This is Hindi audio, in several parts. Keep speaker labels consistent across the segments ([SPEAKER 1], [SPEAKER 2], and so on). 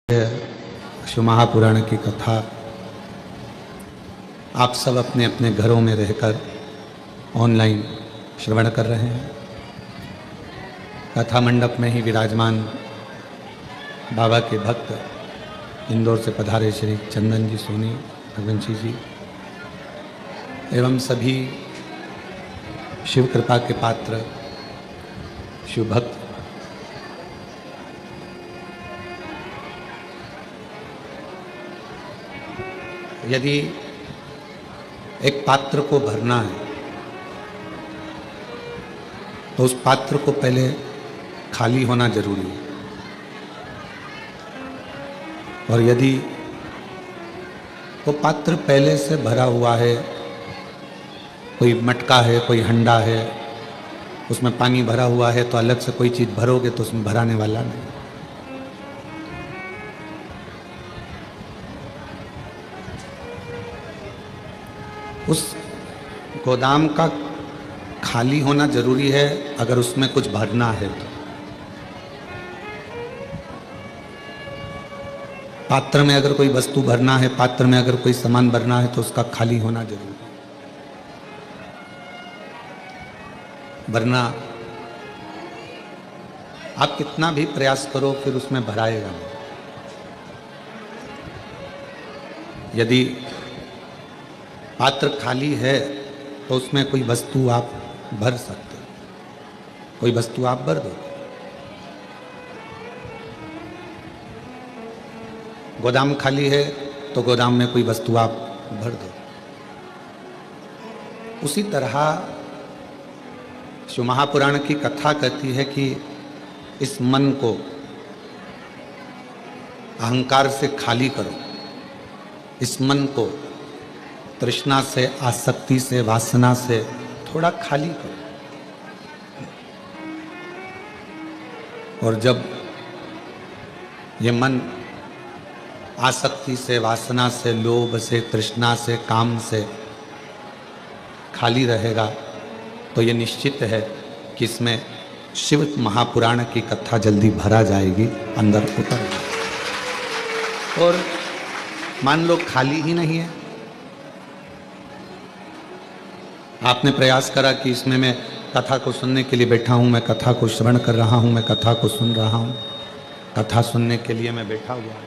[SPEAKER 1] शिव महापुराण की कथा आप सब अपने अपने घरों में रहकर ऑनलाइन श्रवण कर रहे हैं। कथा मंडप में ही विराजमान बाबा के भक्त इंदौर से पधारे श्री चंदन जी सोनी रघुवंशी जी एवं सभी शिव कृपा के पात्र शिव भक्त यदि एक पात्र को भरना है तो उस पात्र को पहले खाली होना जरूरी है, और यदि वो पात्र पहले से भरा हुआ है, कोई मटका है, कोई हंडा है, उसमें पानी भरा हुआ है, तो अलग से कोई चीज़ भरोगे तो उसमें भराने वाला नहीं। उस गोदाम का खाली होना जरूरी है अगर उसमें कुछ भरना है तो। पात्र में अगर कोई वस्तु भरना है, पात्र में अगर कोई सामान भरना है तो उसका खाली होना जरूरी है, वरना आप कितना भी प्रयास करो फिर उसमें भराएगा नहीं। यदि पात्र खाली है तो उसमें कोई वस्तु आप भर सकते हो, कोई वस्तु आप भर दो। गोदाम खाली है तो गोदाम में कोई वस्तु आप भर दो। उसी तरह शिव महापुराण की कथा कहती है कि इस मन को अहंकार से खाली करो, इस मन को तृष्णा से, आसक्ति से, वासना से थोड़ा खाली करो। और जब ये मन आसक्ति से, वासना से, लोभ से, तृष्णा से, काम से खाली रहेगा तो ये निश्चित है कि इसमें शिव महापुराण की कथा जल्दी भरा जाएगी, अंदर उतर जाएगी। और मान लो खाली ही नहीं है, आपने प्रयास करा कि इसमें मैं कथा को सुनने के लिए बैठा हूँ, मैं कथा को श्रवण कर रहा हूँ, मैं कथा को सुन रहा हूँ, कथा सुनने के लिए मैं बैठा हुआ हूँ।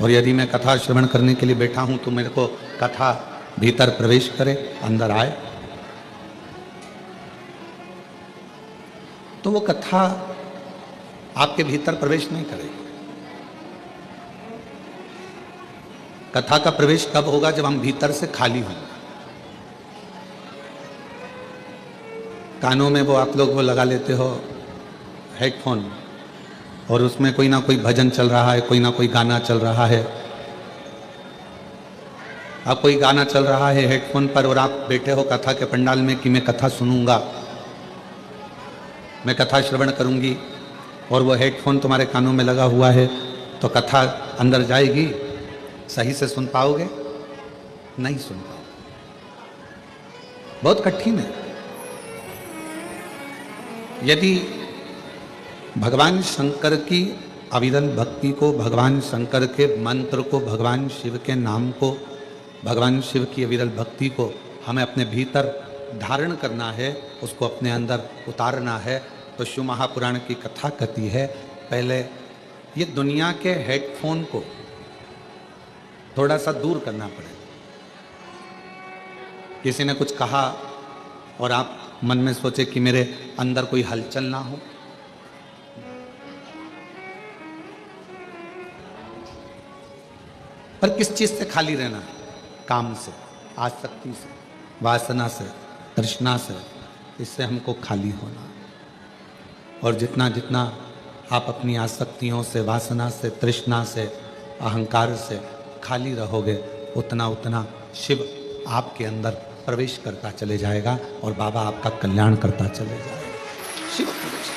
[SPEAKER 1] और यदि मैं कथा श्रवण करने के लिए बैठा हूँ तो मेरे को कथा भीतर प्रवेश करे, अंदर आए, तो वो कथा आपके भीतर प्रवेश नहीं करेगी। कथा का प्रवेश कब होगा? जब हम भीतर से खाली होंगे। कानों में वो आप लोग वो लगा लेते हो हेडफोन, और उसमें कोई ना कोई भजन चल रहा है, कोई ना कोई गाना चल रहा है। अब कोई गाना चल रहा है हेडफोन पर और आप बैठे हो कथा के पंडाल में कि मैं कथा सुनूंगा, मैं कथा श्रवण करूंगी, और वो हेडफोन तुम्हारे कानों में लगा हुआ है, तो कथा अंदर जाएगी? सही से सुन पाओगे? नहीं सुन पाओगे, बहुत कठिन है। यदि भगवान शंकर की अविरल भक्ति को, भगवान शंकर के मंत्र को, भगवान शिव के नाम को, भगवान शिव की अविरल भक्ति को हमें अपने भीतर धारण करना है, उसको अपने अंदर उतारना है, तो शिव महापुराण की कथा कहती है पहले ये दुनिया के हेडफोन को थोड़ा सा दूर करना पड़ेगा। किसी ने कुछ कहा और आप मन में सोचे कि मेरे अंदर कोई हलचल ना हो, पर किस चीज से खाली रहना है? काम से, आसक्ति से, वासना से, तृष्णा से, इससे हमको खाली होना। और जितना जितना आप अपनी आसक्तियों से, वासना से, तृष्णा से, अहंकार से खाली रहोगे, उतना उतना शिव आपके अंदर प्रवेश करता चले जाएगा और बाबा आपका कल्याण करता चले जाएगा। शिव प्रवेश।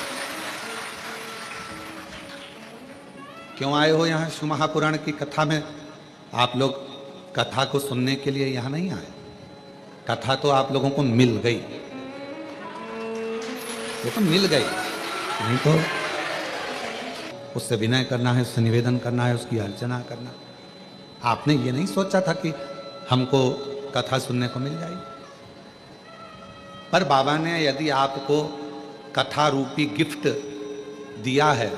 [SPEAKER 1] क्यों आए हो यहाँ शिव महापुराण की कथा में? आप लोग कथा को सुनने के लिए यहाँ नहीं आए, कथा तो आप लोगों को मिल गई, वो तो मिल गई, नहीं तो उससे विनय करना है, उससे निवेदन करना है, उसकी अर्चना करना। आपने ये नहीं सोचा था कि हमको कथा सुनने को मिल जाएगी। पर बाबा ने यदि आपको कथा रूपी गिफ्ट दिया है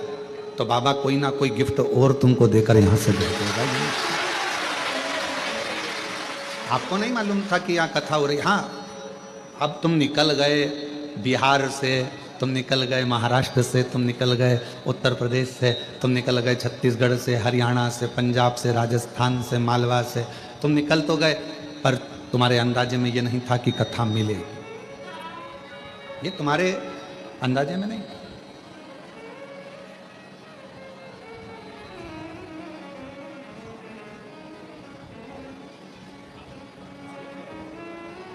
[SPEAKER 1] तो बाबा कोई ना कोई गिफ्ट और तुमको देकर यहां से भेज देगा। आपको नहीं मालूम था कि यहाँ कथा हो रही। हाँ, अब तुम निकल गए बिहार से, तुम निकल गए महाराष्ट्र से, तुम निकल गए उत्तर प्रदेश से, तुम निकल गए छत्तीसगढ़ से, हरियाणा से, पंजाब से, राजस्थान से, मालवा से, तुम निकल तो गए, पर तुम्हारे अंदाजे में ये नहीं था कि कथा मिलेगी। ये तुम्हारे अंदाजे में नहीं।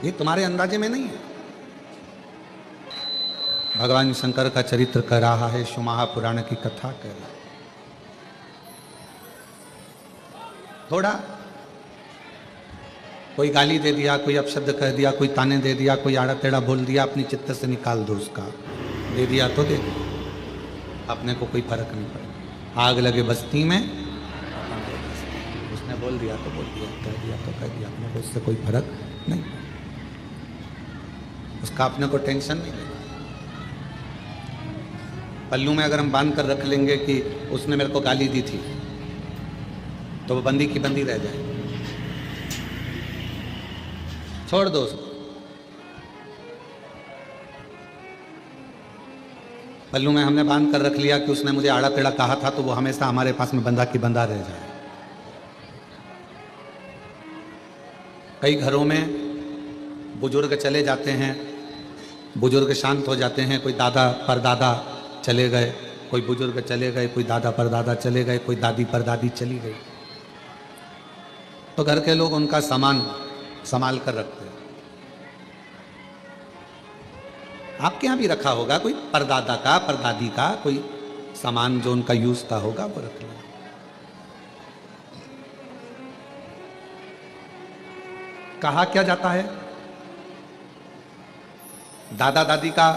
[SPEAKER 1] ये तुम्हारे अंदाजे में नहीं है। भगवान शंकर का चरित्र कह रहा है, शिव महापुराण की कथा कह रहा है। थोड़ा कोई गाली दे दिया, कोई अपशब्द कह दिया, कोई ताने दे दिया, कोई आड़ा टेढ़ा बोल दिया, अपनी चित्त से निकाल दो उसका। दे दिया तो दे दो, अपने को कोई फर्क नहीं पड़ेगा। आग लगे बस्ती में, उसने बोल दिया तो बोल दिया, कह दिया तो कह दिया, अपने को उससे कोई फर्क नहीं, उसका अपने को टेंशन नहीं लेगा। पल्लू में अगर हम बांध कर रख लेंगे कि उसने मेरे को गाली दी थी, तो वो बंदी की बंदी रह जाए। छोड़ दो उसको। पल्लू में हमने बांध कर रख लिया कि उसने मुझे आड़ा टेढ़ा कहा था, तो वो हमेशा हमारे पास में बंधा की बंधा रह जाए। कई घरों में बुजुर्ग चले जाते हैं, बुजुर्ग शांत हो जाते हैं, कोई दादा परदादा चले गए, कोई बुजुर्ग चले गए, कोई दादा परदादा चले गए, कोई दादी परदादी चली गई, तो घर के लोग उनका सामान संभाल कर रखते हैं। आपके यहां भी रखा होगा कोई परदादा का, परदादी का कोई सामान जो उनका यूज का होगा, वो रख लिया। कहा क्या जाता है, दादा दादी का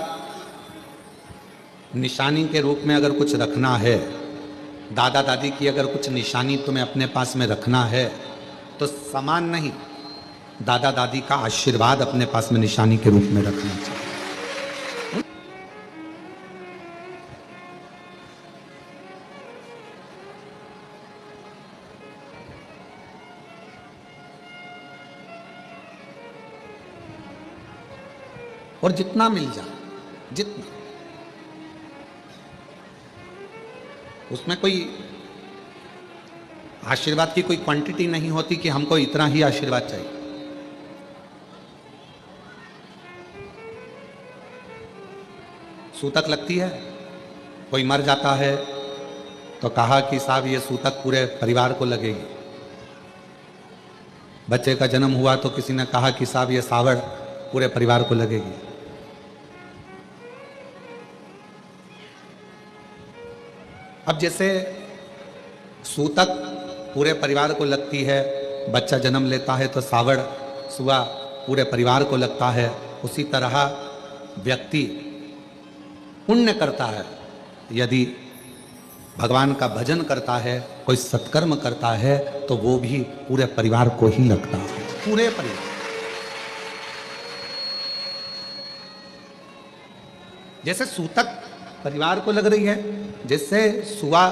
[SPEAKER 1] निशानी के रूप में अगर कुछ रखना है, दादा दादी की अगर कुछ निशानी तुम्हें अपने पास में रखना है, तो सामान नहीं, दादा दादी का आशीर्वाद अपने पास में निशानी के रूप में रखना चाहिए। और जितना मिल जाए, जितना, उसमें कोई आशीर्वाद की कोई क्वांटिटी नहीं होती कि हमको इतना ही आशीर्वाद चाहिए। सूतक लगती है, कोई मर जाता है तो कहा कि साहब ये सूतक पूरे परिवार को लगेगी। बच्चे का जन्म हुआ तो किसी ने कहा कि साहब ये सावड़ पूरे परिवार को लगेगी। अब जैसे सूतक पूरे परिवार को लगती है, बच्चा जन्म लेता है तो सावड़ सुआ पूरे परिवार को लगता है, उसी तरह व्यक्ति पुण्य करता है, यदि भगवान का भजन करता है, कोई सत्कर्म करता है, तो वो भी पूरे परिवार को ही लगता है, पूरे परिवार। जैसे सूतक परिवार को लग रही है, जैसे सुआ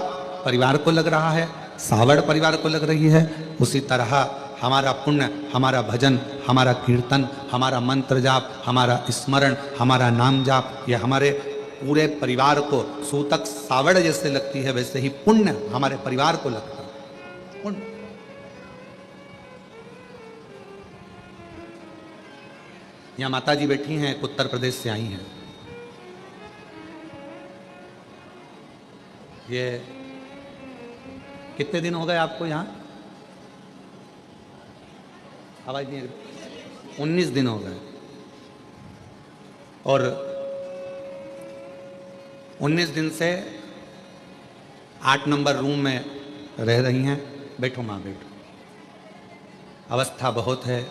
[SPEAKER 1] परिवार को लग रहा है, सावड़ परिवार को लग रही है, उसी तरह हमारा पुण्य, हमारा भजन, हमारा कीर्तन, हमारा मंत्र जाप, हमारा स्मरण, हमारा नाम जाप, ये हमारे पूरे परिवार को, सूतक सावड़ जैसे लगती है वैसे ही पुण्य हमारे परिवार को लगता है। पुण्य यहाँ माता जी बैठी हैं, उत्तर प्रदेश से आई हैं। ये कितने दिन हो गए आपको यहाँ? आवाज नहीं, 19 दिन हो गए। और 19 दिन से 8 नंबर रूम में रह रही हैं। बैठो माँ, बैठो। अवस्था बहुत है।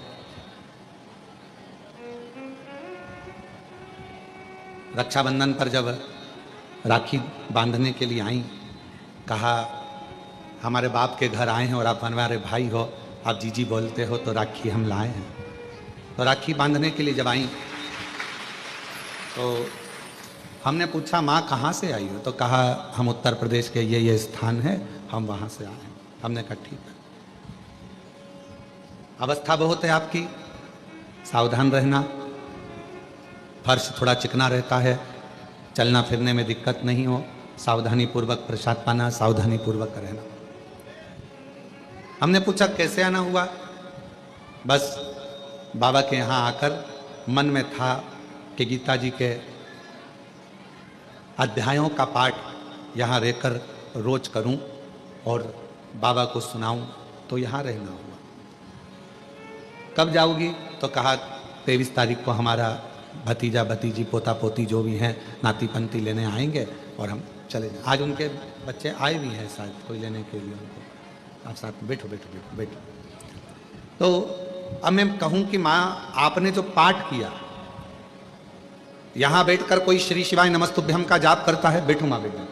[SPEAKER 1] रक्षाबंधन पर जब राखी बांधने के लिए आई कहा हमारे बाप के घर आए हैं और आप हमारे भाई हो, आप जीजी बोलते हो तो राखी हम लाए हैं। तो राखी बांधने के लिए जब आई तो हमने पूछा माँ कहाँ से आई हो? तो कहा हम उत्तर प्रदेश के ये स्थान है, हम वहाँ से आए हैं। हमने कहा ठीक है, अवस्था बहुत है आपकी, सावधान रहना, फर्श थोड़ा चिकना रहता है, चलना फिरने में दिक्कत नहीं हो, सावधानी पूर्वक प्रसाद पाना, सावधानी पूर्वक रहना। हमने पूछा कैसे आना हुआ? बस बाबा के यहाँ आकर मन में था कि गीता जी के अध्यायों का पाठ यहाँ रहकर रोज करूं और बाबा को सुनाऊं, तो यहाँ रहना हुआ। कब जाओगी? तो कहा 23 तारीख को हमारा भतीजा भतीजी पोता पोती जो भी हैं नाती पंती लेने आएंगे और हम चले जाएं। आज उनके बच्चे आए भी हैं शायद कोई लेने के लिए उनको। आप साथ में बैठो बैठो बैठो बैठो। तो अब मैं कहूँ कि माँ आपने जो पाठ किया, यहाँ बैठकर कोई श्री शिवाय नमस्तुभ्यम का जाप करता है, बैठो माँ बैठो,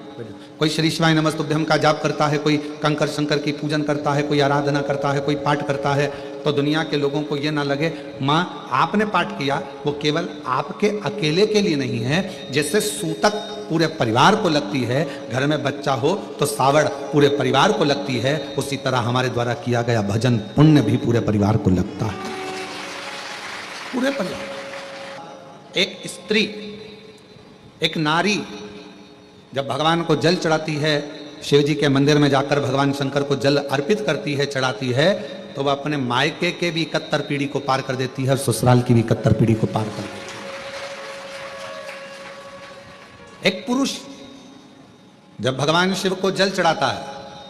[SPEAKER 1] कोई श्री शिवाय नमस्तुभ्यम का जाप करता है, कोई कंकर शंकर की पूजन करता है, कोई आराधना करता है, कोई पाठ करता है, तो दुनिया के लोगों को ये ना लगे माँ आपने पाठ किया वो केवल आपके अकेले के लिए नहीं है। जैसे सूतक पूरे परिवार को लगती है, घर में बच्चा हो तो सावड़ पूरे परिवार को लगती है, उसी तरह हमारे द्वारा किया गया भजन पुण्य भी पूरे परिवार को लगता है, पूरे परिवार। एक स्त्री, एक नारी जब भगवान को जल चढ़ाती है, शिव जी के मंदिर में जाकर भगवान शंकर को जल अर्पित करती है, चढ़ाती है, तो वह अपने मायके के भी 71 पीढ़ी को पार कर देती है और ससुराल की भी 71 पीढ़ी को पार कर देती है। एक पुरुष जब भगवान शिव को जल चढ़ाता है,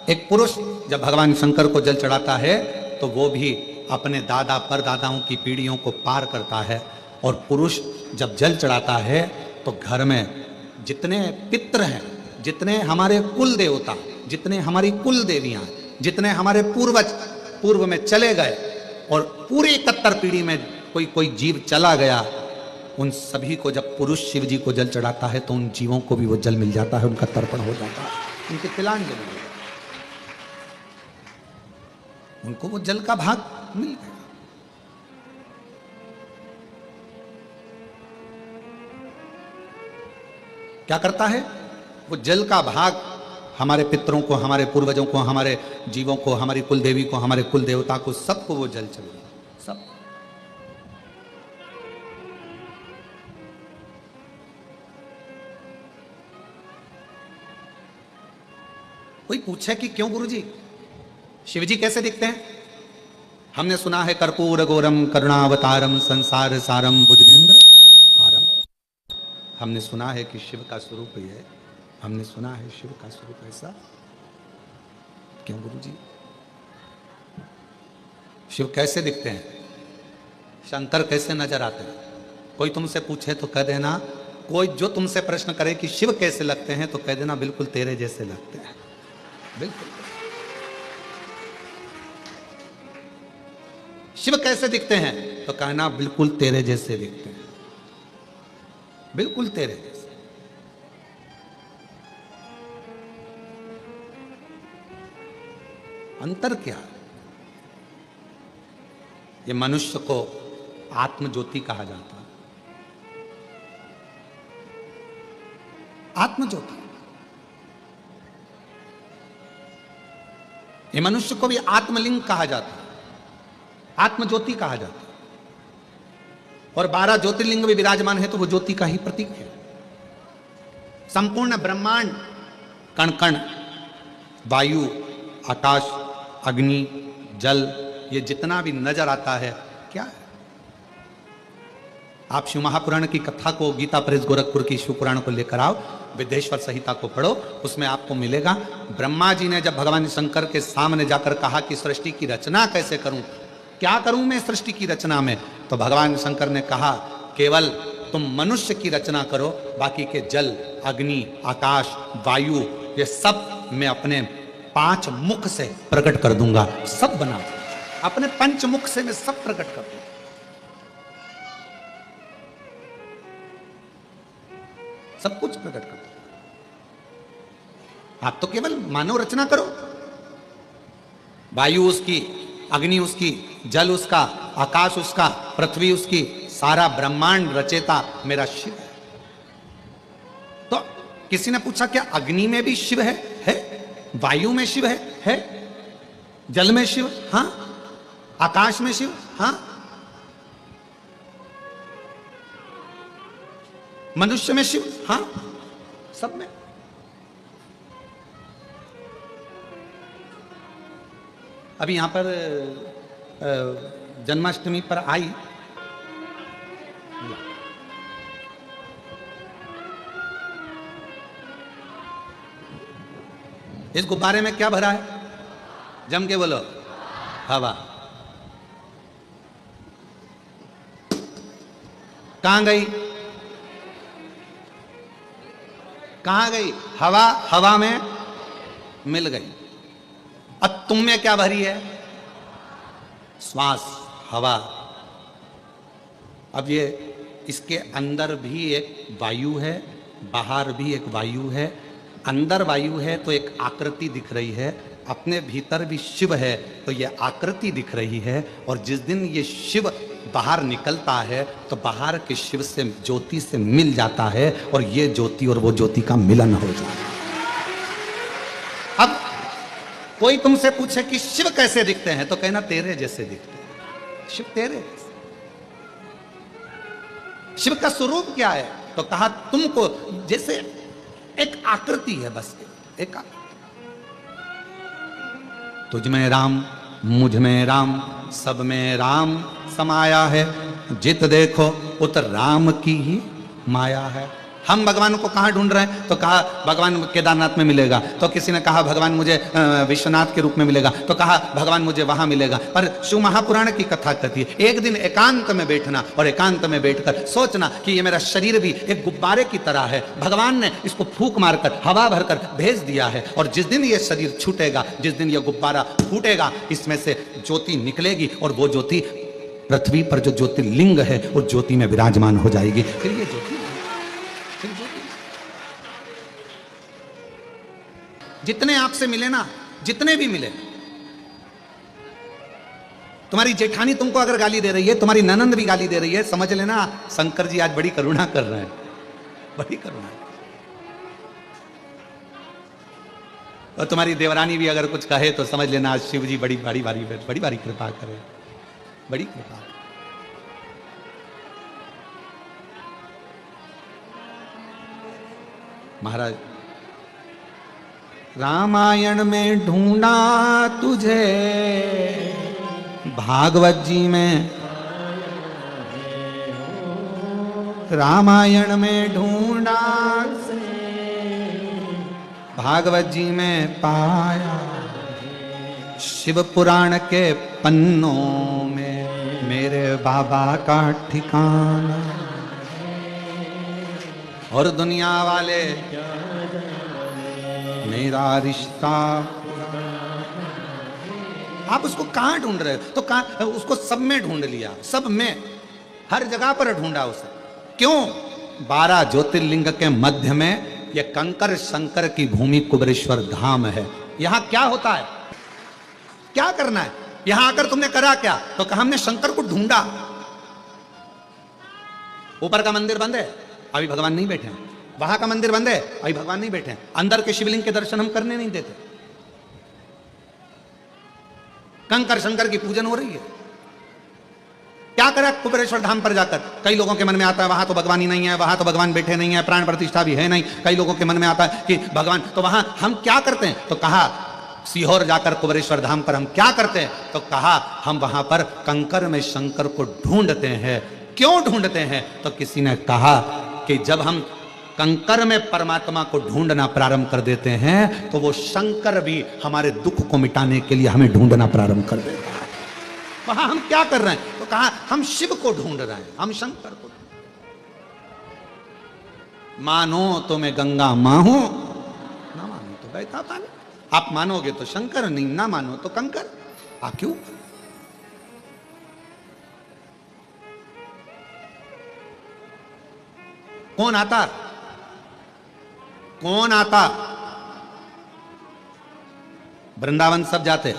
[SPEAKER 1] एक पुरुष जब भगवान शंकर को जल चढ़ाता है, तो वो भी अपने दादा परदादाओं की पीढ़ियों को पार करता है। और पुरुष जब जल चढ़ाता है तो घर में जितने पितृ हैं, जितने हमारे कुल देवता, जितने हमारी कुल देवियां, जितने हमारे पूर्वज पूर्व में चले गए और पूरी 71 पीढ़ी में कोई कोई जीव चला गया, उन सभी को जब पुरुष शिव जी को जल चढ़ाता है तो उन जीवों को भी वो जल मिल जाता है, उनका तर्पण हो जाता है, उनके तिलांजलि मिल जाता है, उनको वो जल का भाग मिल गया। क्या करता है वो? जल का भाग हमारे पितरों को, हमारे पूर्वजों को, हमारे जीवों को, हमारी कुल देवी को, हमारे कुल देवता को, सबको वो जल चले, सब। कोई पूछे कि क्यों गुरुजी शिव जी कैसे दिखते हैं? हमने सुना है कर्पूर गौरम करुणावतारम संसार सारम भुजगेंद्र हारम। हमने सुना है कि शिव का स्वरूप ये है, हमने सुना है शिव का स्वरूप ऐसा। क्यों गुरुजी? शिव कैसे दिखते हैं? शंकर कैसे नजर आते हैं? कोई तुमसे पूछे तो कह देना, कोई जो तुमसे प्रश्न करे कि शिव कैसे लगते हैं तो कह देना बिल्कुल तेरे जैसे लगते हैं, बिल्कुल। शिव कैसे दिखते हैं तो कहना बिल्कुल तेरे जैसे दिखते हैं, बिल्कुल तेरे जैसे। अंतर क्या? ये मनुष्य को आत्म ज्योति कहा जाता है, आत्म ज्योति। ये मनुष्य को भी आत्मलिंग कहा जाता है, आत्म ज्योति कहा जाता है। और 12 ज्योतिर्लिंग भी विराजमान है तो वो ज्योति का ही प्रतीक है। संपूर्ण ब्रह्मांड, कण कण, वायु, आकाश, अग्नि, जल, ये जितना भी नजर आता है क्या है? आप शिव महापुराण की कथा को, गीता प्रेस गोरखपुर की शिव पुराण को लेकर आओ, विदेश्वर संहिता को पढ़ो, उसमें आपको मिलेगा। ब्रह्मा जी ने जब भगवान शंकर के सामने जाकर कहा कि सृष्टि की रचना कैसे करूं, क्या करूं मैं सृष्टि की रचना में, तो भगवान शंकर ने कहा केवल तुम मनुष्य की रचना करो, बाकी के जल, अग्नि, आकाश, वायु, ये सब मैं अपने 5 मुख से प्रकट कर दूंगा, सब बना दूंगा। अपने 5 मुख से मैं सब प्रकट कर दूंगा, सब कुछ प्रकट कर दूंगा। आप तो केवल मानव रचना करो। वायु उसकी, अग्नि उसकी, जल उसका, आकाश उसका, पृथ्वी उसकी, सारा ब्रह्मांड रचेता मेरा शिव है। तो किसी ने पूछा क्या अग्नि में भी शिव है? है। वायु में शिव है। जल में शिव, हां। आकाश में शिव, हां। मनुष्य में शिव, हां। सब में। अभी यहां पर जन्माष्टमी पर आई, इस गुब्बारे में क्या भरा है? जम के बोलो। हवा। कहां गई? कहां गई हवा? हवा में मिल गई। अब तुम में क्या भरी है? श्वास, हवा। अब ये इसके अंदर भी एक वायु है, बाहर भी एक वायु है। अंदर वायु है तो एक आकृति दिख रही है, अपने भीतर भी शिव है तो ये आकृति दिख रही है। और जिस दिन ये शिव बाहर निकलता है तो बाहर के शिव से, ज्योति से मिल जाता है और ये ज्योति और वो ज्योति का मिलन हो जाता है। अब कोई तुमसे पूछे कि शिव कैसे दिखते हैं तो कहना तेरे जैसे दिखते हैं। शिव तेरे जैसे। शिव का स्वरूप क्या है? तो कहा तुमको जैसे एक आकृति है, बस एक आकृति। तुझ में राम, मुझ में राम, सब में राम समाया है। जित देखो उत राम की ही माया है। हम भगवान को कहाँ ढूंढ रहे हैं? तो कहा भगवान केदारनाथ में मिलेगा। तो किसी ने कहा भगवान मुझे विश्वनाथ के रूप में मिलेगा। तो कहा भगवान मुझे वहां मिलेगा। पर शिव महापुराण की कथा कहती है एक दिन एकांत में बैठना और एकांत में बैठकर सोचना कि ये मेरा शरीर भी एक गुब्बारे की तरह है। भगवान ने इसको फूंक मारकर, हवा भरकर भेज दिया है। और जिस दिन ये शरीर छूटेगा, जिस दिन ये गुब्बारा फूटेगा, इसमें से ज्योति निकलेगी और वो ज्योति पृथ्वी पर जो ज्योतिर्लिंग है उस ज्योति में विराजमान हो जाएगी। फिर ये ज्योति, जितने आपसे मिले ना, जितने भी मिले, तुम्हारी जेठानी तुमको अगर गाली दे रही है, तुम्हारी ननंद भी गाली दे रही है, समझ लेना शंकर जी आज बड़ी करुणा कर रहे हैं, बड़ी करुणा। और तुम्हारी देवरानी भी अगर कुछ कहे तो समझ लेना आज शिव जी बड़ी बड़ी बड़ी कृपा करे, बड़ी कृपा। महाराज रामायण में ढूंढा तुझे, भागवत जी में, रामायण में ढूंढा, भागवत जी में पाया, शिव पुराण के पन्नों में मेरे बाबा का ठिकाना। और दुनिया वाले मेरा रिश्ता। आप उसको कहां ढूंढ रहे हो? तो कहां? उसको सब में ढूंढ लिया, सब में, हर जगह पर ढूंढा उसे। क्यों? 12 ज्योतिर्लिंग के मध्य में यह कंकर शंकर की भूमि कुबेरेश्वर धाम है। यहां क्या होता है? क्या करना है? यहां आकर तुमने करा क्या? तो कहा हमने शंकर को ढूंढा। ऊपर का मंदिर बंद है, अभी भगवान नहीं बैठे हैं। वहां का मंदिर बंद है, अभी भगवान नहीं बैठे हैं। अंदर के शिवलिंग के दर्शन हम करने नहीं देते। कंकर शंकर की पूजन हो रही है। क्या करा कुबेरेश्वर धाम पर जाकर? कई लोगों के मन में आता है वहां तो भगवान ही नहीं है, वहां तो भगवान बैठे नहीं है, प्राण प्रतिष्ठा भी है नहीं। कई लोगों के मन में आता है कि भगवान, तो वहां हम क्या करते हैं? तो कहा सीहोर जाकर कुबेरेश्वर धाम पर हम क्या करते हैं? तो कहा हम वहां पर कंकर में शंकर को ढूंढते हैं। क्यों ढूंढते हैं? तो किसी ने कहा कि जब हम कंकर में परमात्मा को ढूंढना प्रारंभ कर देते हैं तो वो शंकर भी हमारे दुख को मिटाने के लिए हमें ढूंढना प्रारंभ कर देता है। वहां हम क्या कर रहे हैं? तो कहा हम शिव को ढूंढ रहे हैं, हम शंकर को। मानो तो मैं गंगा मां हूं, ना मानो तो बहता पानी। आप मानोगे तो शंकर, नहीं ना मानो तो कंकर। क्यों? कौन आता? कौन आता? वृंदावन सब जाते,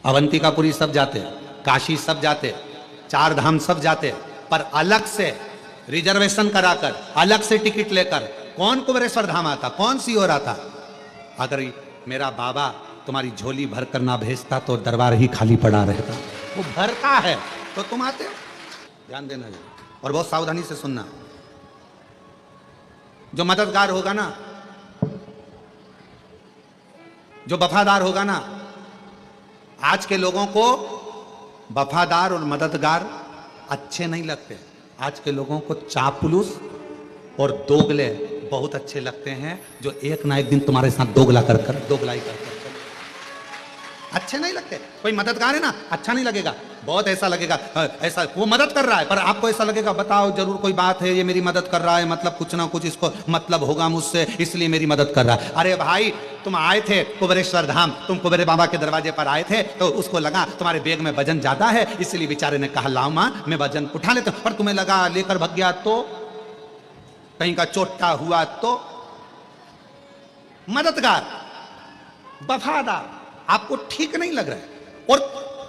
[SPEAKER 1] अवंतिकापुरी सब जाते, काशी सब जाते, चार धाम सब जाते, पर अलग से रिजर्वेशन कराकर, अलग से टिकट लेकर कौन कुबेरेश्वर धाम आता, कौन सी ओर आता? अगर मेरा बाबा तुम्हारी झोली भर कर ना भेजता तो दरबार ही खाली पड़ा रहता। वो भरता है तो तुम आते हो। ध्यान देना जी, और बहुत सावधानी से सुनना। जो मददगार होगा ना, जो वफादार होगा ना, आज के लोगों को वफादार और मददगार अच्छे नहीं लगते। आज के लोगों को चापलूस और दोगले बहुत अच्छे लगते हैं, जो एक ना एक दिन तुम्हारे साथ दोगलाई कर अच्छे नहीं लगते। कोई मददगार है ना, अच्छा नहीं लगेगा, बहुत ऐसा लगेगा ऐसा वो मदद कर रहा है, पर आपको ऐसा लगेगा बताओ जरूर कोई बात है, ये मेरी मदद कर रहा है, मतलब कुछ ना कुछ इसको मतलब होगा मुझसे, इसलिए मेरी मदद कर रहा है। अरे भाई, तुम आए थे कुबेरेश्वर धाम, तुम कुबेरे बाबा के दरवाजे पर आए थे, तो उसको लगा तुम्हारे बैग में वजन ज्यादा है, इसलिए बेचारे ने कहा लाओ मां मैं वजन उठा लेता हूं, पर तुम्हें लगा लेकर भग गया तो कहीं का चोटा हुआ तो। मददगार, वफादार आपको ठीक नहीं लग रहा है, और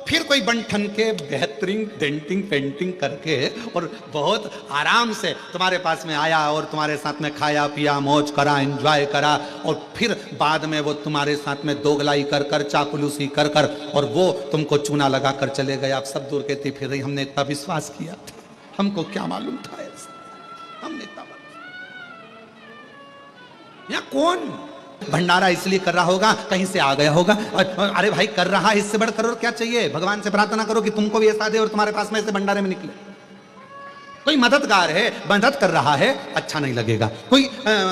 [SPEAKER 1] फिर कोई बंठन के बेहतरीन डेंटिंग पेंटिंग करके और बहुत आराम से तुम्हारे पास में आया और तुम्हारे साथ में खाया पिया मौज करा एंजॉय करा, और फिर बाद में वो तुम्हारे साथ में दोगलाई कर कर चापलूसी कर कर और वो तुमको चूना लगा कर चले गए। आप सब दूर कहते फिर रही हमने इतना विश्वास किया था, हमको क्या मालूम था ऐसा, हमने इतना या कौन भंडारा इसलिए कर रहा होगा, कहीं से आ गया होगा। और अरे भाई कर रहा है, इससे बढ़कर और क्या चाहिए? भगवान से प्रार्थना करो कि तुमको भी ऐसा दे और तुम्हारे पास में ऐसे भंडारे में निकले। कोई मददगार है, मदद कर रहा है, अच्छा नहीं लगेगा। कोई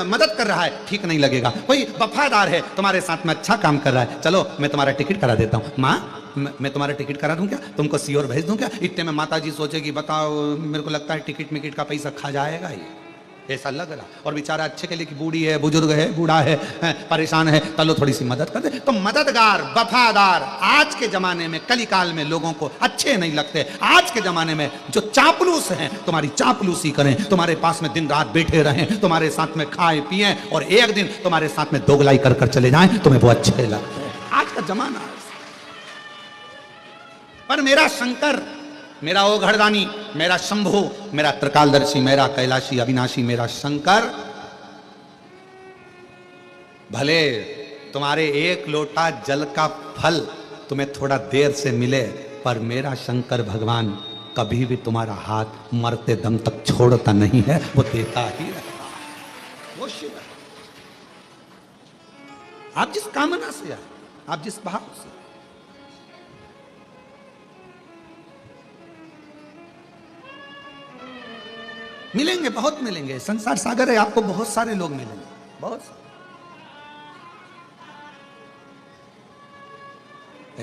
[SPEAKER 1] मदद कर रहा है, ठीक नहीं लगेगा। कोई वफादार है, तुम्हारे साथ में अच्छा काम कर रहा है, चलो मैं तुम्हारा टिकट करा देता हूँ, माँ मैं तुम्हारा टिकट करा दूं क्या, तुमको सीओर भेज दूं क्या? इतने में माता जी सोचेगी बताओ मेरे को लगता है टिकट मिकट का पैसा खा जाएगा ये, ऐसा लग रहा। और बेचारा अच्छे के लिए कि बूढ़ी है, बुजुर्ग है, बूढ़ा है, परेशान है, चलो थोड़ी सी मदद कर दे। तो मददगार वफादार आज के जमाने में कली काल में लोगों को अच्छे नहीं लगते। आज के जमाने में जो चापलूस हैं तुम्हारी चापलूसी करें, तुम्हारे पास में दिन रात बैठे रहें, तुम्हारे साथ में खाए पिए और एक दिन तुम्हारे साथ में दोगलाई कर कर चले जाएं, तुम्हें वो अच्छे लगते हैं। आज का जमाना है। पर मेरा शंकर, मेरा ओघड़दानी, मेरा शंभु, मेरा त्रिकालदर्शी, मेरा कैलाशी अविनाशी, मेरा शंकर भले तुम्हारे एक लोटा जल का फल तुम्हें थोड़ा देर से मिले, पर मेरा शंकर भगवान कभी भी तुम्हारा हाथ मरते दम तक छोड़ता नहीं है, वो देता ही रहता है। वो शिव है। आप जिस कामना से आए, आप जिस भाव से, मिलेंगे, बहुत मिलेंगे। संसार सागर है, आपको बहुत सारे लोग मिलेंगे, बहुत सारे।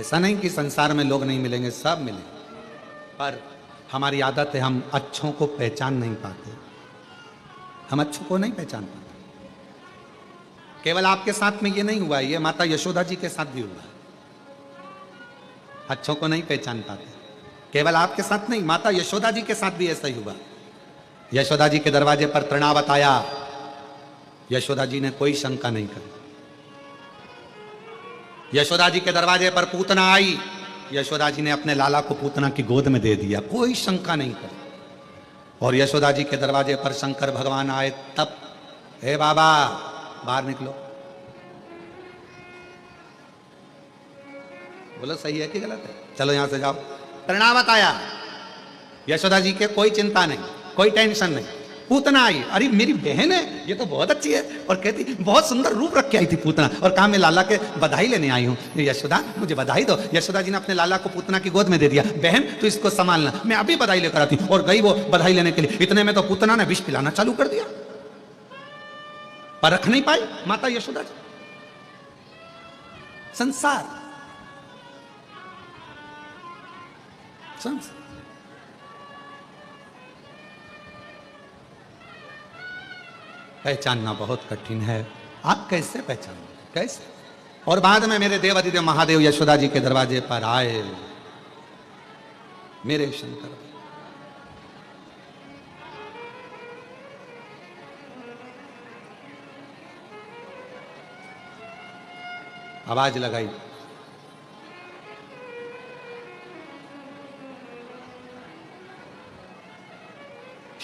[SPEAKER 1] ऐसा नहीं कि संसार में लोग नहीं मिलेंगे, सब मिलेंगे, पर हमारी आदत है हम अच्छों को पहचान नहीं पाते। हम अच्छों को नहीं पहचान पाते। केवल आपके साथ में ये नहीं हुआ, ये माता यशोदा जी के साथ भी हुआ। अच्छों को नहीं पहचान पाते, केवल आपके साथ नहीं, माता यशोदा जी के साथ भी ऐसा ही हुआ। यशोदा जी के दरवाजे पर तृणावत आया, यशोदा जी ने कोई शंका नहीं करी। यशोदा जी के दरवाजे पर पूतना आई, यशोदा जी ने अपने लाला को पूतना की गोद में दे दिया, कोई शंका नहीं करी। और यशोदा जी के दरवाजे पर शंकर भगवान आए, तब हे बाबा बाहर निकलो। बोलो सही है कि गलत है? चलो यहां से जाओ। तृणावत आया, यशोदा जी के कोई चिंता नहीं, कोई टेंशन नहीं। पूतना आई, अरे मेरी बहन है, ये तो बहुत अच्छी है, और कहती बहुत सुंदर रूप रख के आई थी पूतना, और कहा मैं लाला के बधाई लेने आई हूँ, यशोदा मुझे बधाई दो। यशोदा जी ने अपने लाला को पूतना की गोद में दे दिया, बहन तू इसको संभालना, मैं अभी बधाई लेकर आती हूँ। और गई वो बधाई लेने के लिए, इतने में तो पूतना ने विष पिलाना चालू कर दिया, पर रख नहीं पाई माता यशोदा जी। संसार पहचानना बहुत कठिन है। आप कैसे पहचानोगे, कैसे? और बाद में मेरे देव अधिदेव महादेव यशोदा जी के दरवाजे पर आए, मेरे शंकर। आवाज लगाई,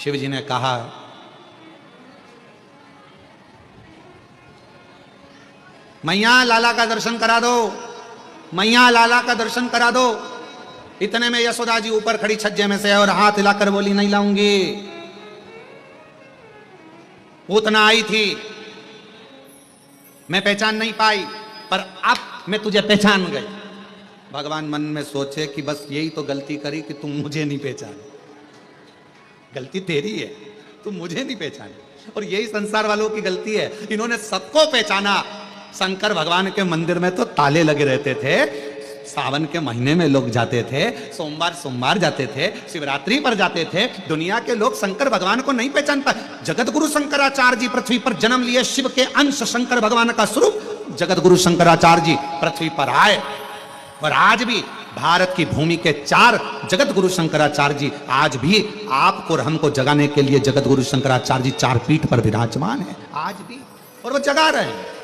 [SPEAKER 1] शिव जी ने कहा, मैया लाला का दर्शन करा दो, मैया लाला का दर्शन करा दो। इतने में यशोदा जी ऊपर खड़ी छज्जे में से और हाथ हिलाकर बोली, नहीं लाऊंगी। उतना आई थी, मैं पहचान नहीं पाई, पर अब मैं तुझे पहचान गई। भगवान मन में सोचे कि बस यही तो गलती करी कि तुम मुझे नहीं पहचाने। गलती तेरी है, तुम मुझे नहीं पहचाने। और यही संसार वालों की गलती है, इन्होंने सबको पहचाना। शंकर भगवान के मंदिर में तो ताले लगे रहते थे। सावन के महीने में लोग जाते थे, सोमवार सोमवार जाते थे, शिवरात्रि पर जाते थे। दुनिया के लोग शंकर भगवान को नहीं पहचान पाए। जगत गुरु शंकराचार्य जी पृथ्वी पर जन्म लिए, शिव के अंश, शंकर भगवान का स्वरूप। जगत गुरु शंकराचार्य जी पृथ्वी पर आए और आज भी भारत की भूमि के 4 जगत गुरु शंकराचार्य जी आज भी आपको और हमको जगाने के लिए जगत गुरु शंकराचार्य जी 4 पीठ पर विराजमान है आज भी, और वो जगा रहे हैं।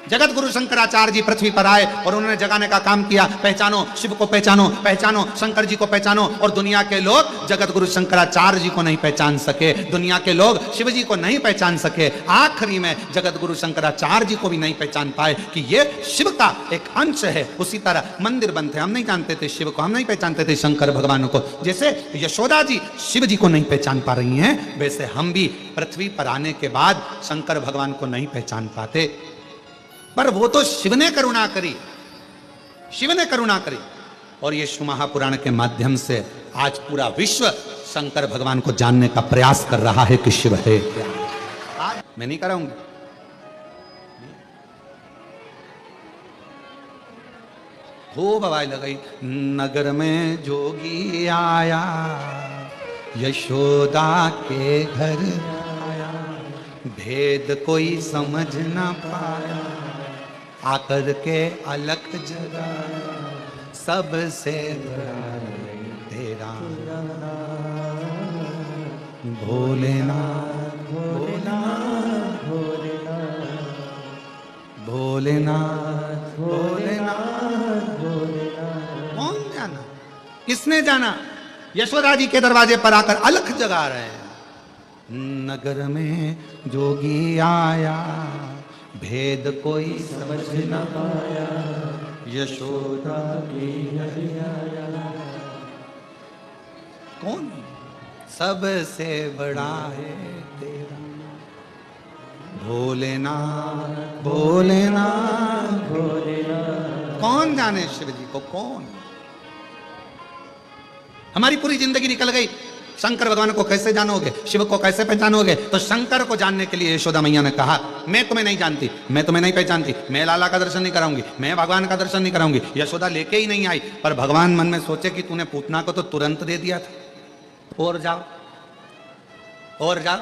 [SPEAKER 1] जगत गुरु शंकराचार्य जी पृथ्वी पर आए और उन्होंने जगाने का काम किया। पहचानो शिव को, पहचानो, पहचानो शंकर जी को, पहचानो। और दुनिया के लोग जगत गुरु शंकराचार्य जी को नहीं पहचान सके, दुनिया के लोग शिव जी को नहीं पहचान सके। आखिरी में जगत गुरु शंकराचार्य जी को भी नहीं पहचान पाए कि ये शिव का एक अंश है। उसी तरह मंदिर बनते, हम नहीं जानते थे शिव को, हम नहीं पहचानते थे शंकर भगवान को। जैसे यशोदा जी शिव जी को नहीं पहचान पा रही हैं, वैसे हम भी पृथ्वी पर आने के बाद शंकर भगवान को नहीं पहचान पाते। पर वो तो शिव ने करुणा करी, शिव ने करुणा करी। और ये शिव महापुराण के माध्यम से आज पूरा विश्व शंकर भगवान को जानने का प्रयास कर रहा है कि शिव है क्या। मैं नहीं कराऊंगी। खूब आवाज लगाई, नगर में जोगी आया, यशोदा के घर आया, भेद कोई समझ ना पाया, आकर के अलग जगह सबसे तेरा भोलेनाथ, भोलेनाथ, भोलेनाथ, भोलेनाथ, भोलेनाथ। कौन जाना, किसने जाना? यशोदा जी के दरवाजे पर आकर अलख जगा रहे हैं। नगर में जोगी आया, भेद कोई समझ न पाया, यशोदा की नैया। कौन? सबसे बड़ा है तेरा भोलेनाथ, भोलेनाथ, भोलेनाथ। कौन जाने शिव जी को, कौन? हमारी पूरी जिंदगी निकल गई। शंकर भगवान को कैसे जानोगे, शिव को कैसे पहचानोगे? तो शंकर को जानने के लिए यशोदा मैया ने कहा, मैं तुम्हें नहीं जानती, मैं तुम्हें नहीं पहचानती, मैं लाला का दर्शन नहीं कराऊंगी, मैं भगवान का दर्शन नहीं कराऊंगी। यशोदा लेके ही नहीं आई। पर भगवान मन में सोचे कि तूने पूतना को तो तुरंत दे दिया था, और जाओ, और जाओ।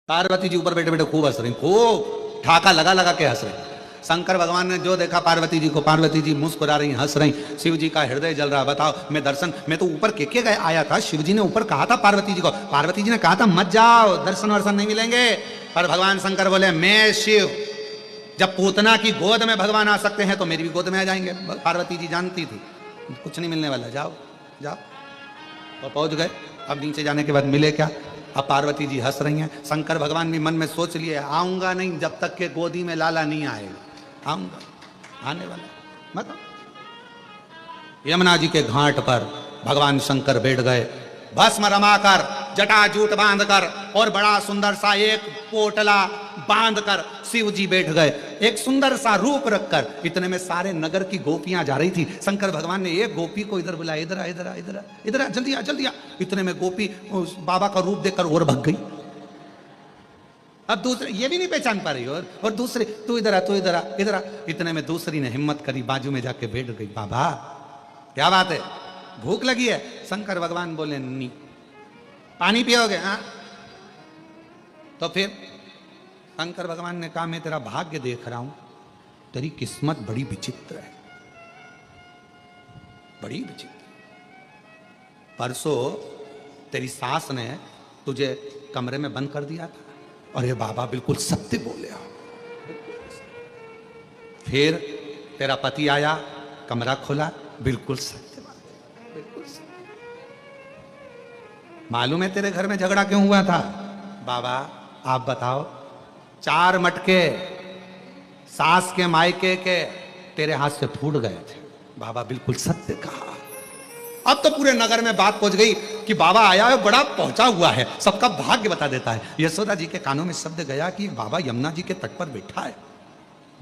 [SPEAKER 1] पार्वती जी ऊपर बैठे बैठे खूब हंस रही, खूब ठाका लगा लगा के हंस रही। शंकर भगवान ने जो देखा पार्वती जी को, पार्वती जी मुस्कुरा रही, हंस रही। शिव जी का हृदय जल रहा। बताओ, मैं दर्शन, मैं तो ऊपर के गए आया था। शिव जी ने ऊपर कहा था पार्वती जी को, पार्वती जी ने कहा था मत जाओ, दर्शन वर्शन नहीं मिलेंगे। पर भगवान शंकर बोले, मैं शिव, जब पूतना की गोद में भगवान आ सकते हैं तो मेरी भी गोद में आ जाएंगे। पार्वती जी जानती थी कुछ नहीं मिलने वाला, जाओ जाओ। और पहुंच गए। अब नीचे जाने के बाद मिले क्या? अब पार्वती जी हंस रही हैं। शंकर भगवान भी मन में सोच लिए, आऊंगा नहीं जब तक के गोदी में लाला नहीं आएगा, आऊंगा, आने वाला मतलब। यमुना जी के घाट पर भगवान शंकर बैठ गए, भस्म रमाकर, जटाजूट बांधकर, और बड़ा सुंदर सा एक पोटला बांधकर शिव जी बैठ गए, एक सुंदर सा रूप रखकर। इतने में सारे नगर की गोपियां जा रही थी। शंकर भगवान ने एक गोपी को इधर बुलाया, इधर आ, इधर आ, इधर आ, इधर आ, जल्दी आ, जल्दी आ। इतने में गोपी उस बाबा का रूप देखकर और भग गई। अब दूसरे ये भी नहीं पहचान पा रही, और दूसरे, तू इधर आ, तू इधर आ, इधर आ। इतने में दूसरी ने हिम्मत करी, बाजू में जाके बैठ गई। बाबा क्या बात है, भूख लगी है? शंकर भगवान बोले, नहीं। पानी पियोगे? हाँ। तो फिर शंकर भगवान ने कहा, मैं तेरा भाग्य देख रहा हूं, तेरी किस्मत बड़ी विचित्र है, बड़ी विचित्र। परसों तेरी सास ने तुझे कमरे में बंद कर दिया था। अरे बाबा बिल्कुल सत्य बोले हो। फिर तेरा पति आया, कमरा खोला, बिल्कुल सत्य बात। मालूम है तेरे घर में झगड़ा क्यों हुआ था? बाबा आप बताओ। 4 मटके सास के मायके के तेरे हाथ से फूट गए थे। बाबा बिल्कुल सत्य कहा। अब तो पूरे नगर में बात पहुंच गई कि बाबा आया है, बड़ा पहुंचा हुआ है, सबका भाग्य बता देता है। यशोदा जी के कानों में शब्द गया कि बाबा यमुना जी के तट पर बैठा है,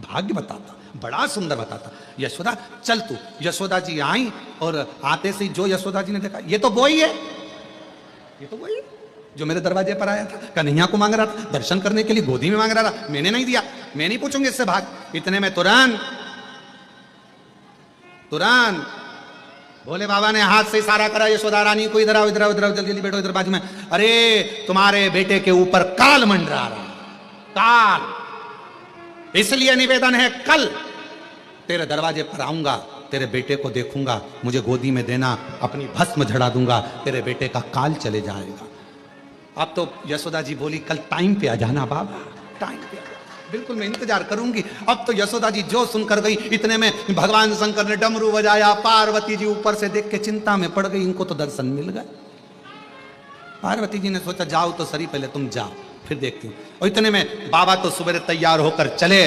[SPEAKER 1] भाग्य बताता, बड़ा सुंदर बताता। यशोदा चल तू। यशोदा जी आई और आते से जो यशोदा जी ने देखा, ये तो वही है, ये तो वही है जो मेरे दरवाजे पर आया था, कन्हैया को मांग रहा था, दर्शन करने के लिए गोदी में मांग रहा था, मैंने नहीं दिया, मैं नहीं पूछूंगी इससे भाग। इतने में तुरंत भोले बाबा ने हाथ से इशारा करा, यशोदा रानी को इधर आओ, इधर आओ, इधर आओ, जल्दी जल्दी बैठो इधर बाजू में। अरे तुम्हारे बेटे के ऊपर काल मंडरा रहा, काल, इसलिए निवेदन है कल तेरे दरवाजे पर आऊंगा, तेरे बेटे को देखूंगा, मुझे गोदी में देना, अपनी भस्म झड़ा दूंगा, तेरे बेटे का काल चले जाएगा। अब तो यशोदा जी बोली कल टाइम पे आ जाना बाबा, टाइम पे आ जाना, बिल्कुल मैं इंतजार करूंगी। अब तो यशोदा जी जो सुनकर गई, इतने में भगवान शंकर ने डमरू बजाया, पार्वती जी ऊपर से देख के चिंता में पड़ गई, इनको तो दर्शन मिल गए। पार्वती जी ने सोचा जाओ तो सही, पहले तुम जाओ फिर देखती हूँ। और इतने में बाबा तो सुबह तैयार होकर चले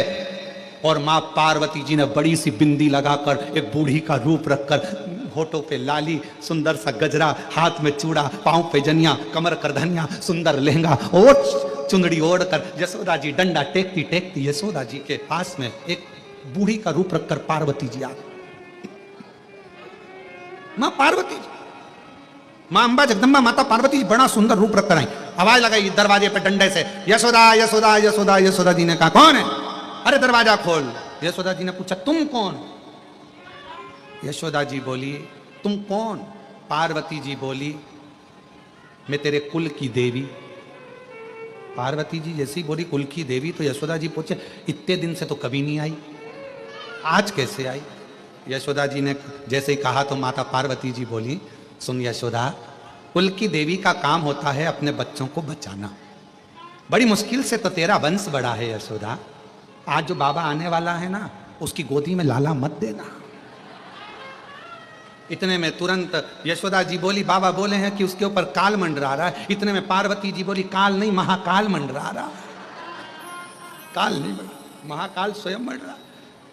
[SPEAKER 1] और माँ पार्वती जी ने बड़ी सी बिंदी लगाकर, एक बूढ़ी का रूप रखकर, होठों पे लाली, सुंदर सा गजरा, हाथ में चूड़ा, पांव पे जनिया, कमर करधनिया, सुंदर लहंगा और चुंदड़ी ओढ़कर यशोदा जी डंडा टेकती टेकती यशोदा जी के पास में एक बूढ़ी का रूप रखकर पार्वती जी आ गई। माँ पार्वती जी, माँ अंबा जगदम्बा माता पार्वती जी बड़ा सुंदर रूप रखकर आई। आवाज लगाई दरवाजे पे डंडे से, यशोदा यशोदा यशोदा। यशोदा जी ने कहा कौन है? अरे दरवाजा खोल। यशोदा जी ने पूछा तुम कौन? यशोदा जी बोली तुम कौन? पार्वती जी बोली मैं तेरे कुल की देवी। पार्वती जी जैसी बोली कुल की देवी तो यशोदा जी पूछे इतने दिन से तो कभी नहीं आई, आज कैसे आई? यशोदा जी ने जैसे ही कहा तो माता पार्वती जी बोली सुन यशोदा, कुल की देवी का काम होता है अपने बच्चों को बचाना, बड़ी मुश्किल से तो तेरा वंश बड़ा है यशोदा। आज जो बाबा आने वाला है ना, उसकी गोदी में लाला मत देना। इतने में तुरंत यशोदा जी बोली बाबा बोले हैं कि उसके ऊपर काल मंडरा रहा है। इतने में पार्वती जी बोली काल नहीं महाकाल मंडरा रहा, काल नहीं महाकाल स्वयं मंडरा।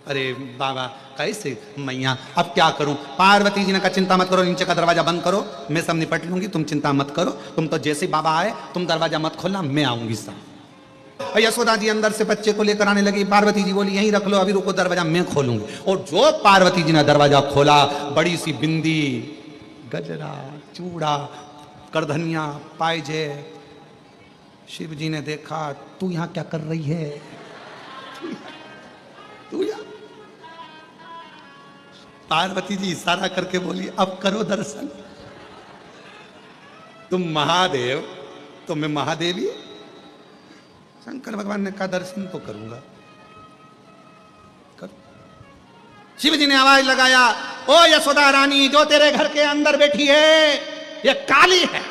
[SPEAKER 1] अरे बाबा कैसे मैया, अब क्या करूं? पार्वती जी ने कहा चिंता मत करो, नीचे का दरवाजा बंद करो, मैं सब निपट लूंगी, तुम चिंता मत करो, तुम तो जैसे बाबा आए तुम दरवाजा मत खोलना, मैं आऊंगी सब। यशोदा जी अंदर से बच्चे को लेकर आने लगी। पार्वती जी बोली यहीं रख लो, अभी रुको, दरवाजा मैं खोलूंगी। और जो पार्वती जी ने दरवाजा खोला, बड़ी सी बिंदी, गजरा, चूड़ा, करधनिया, पायजे। शिव जी ने देखा तू यहां क्या कर रही है? तू यहां? पार्वती जी इशारा करके बोली अब करो दर्शन, तुम महादेव तो मैं महादेवी। शंकर भगवान ने कहा दर्शन तो करूंगा, कर। शिव जी ने आवाज लगाया ओ यशोदा रानी, जो तेरे घर के अंदर बैठी है ये काली है,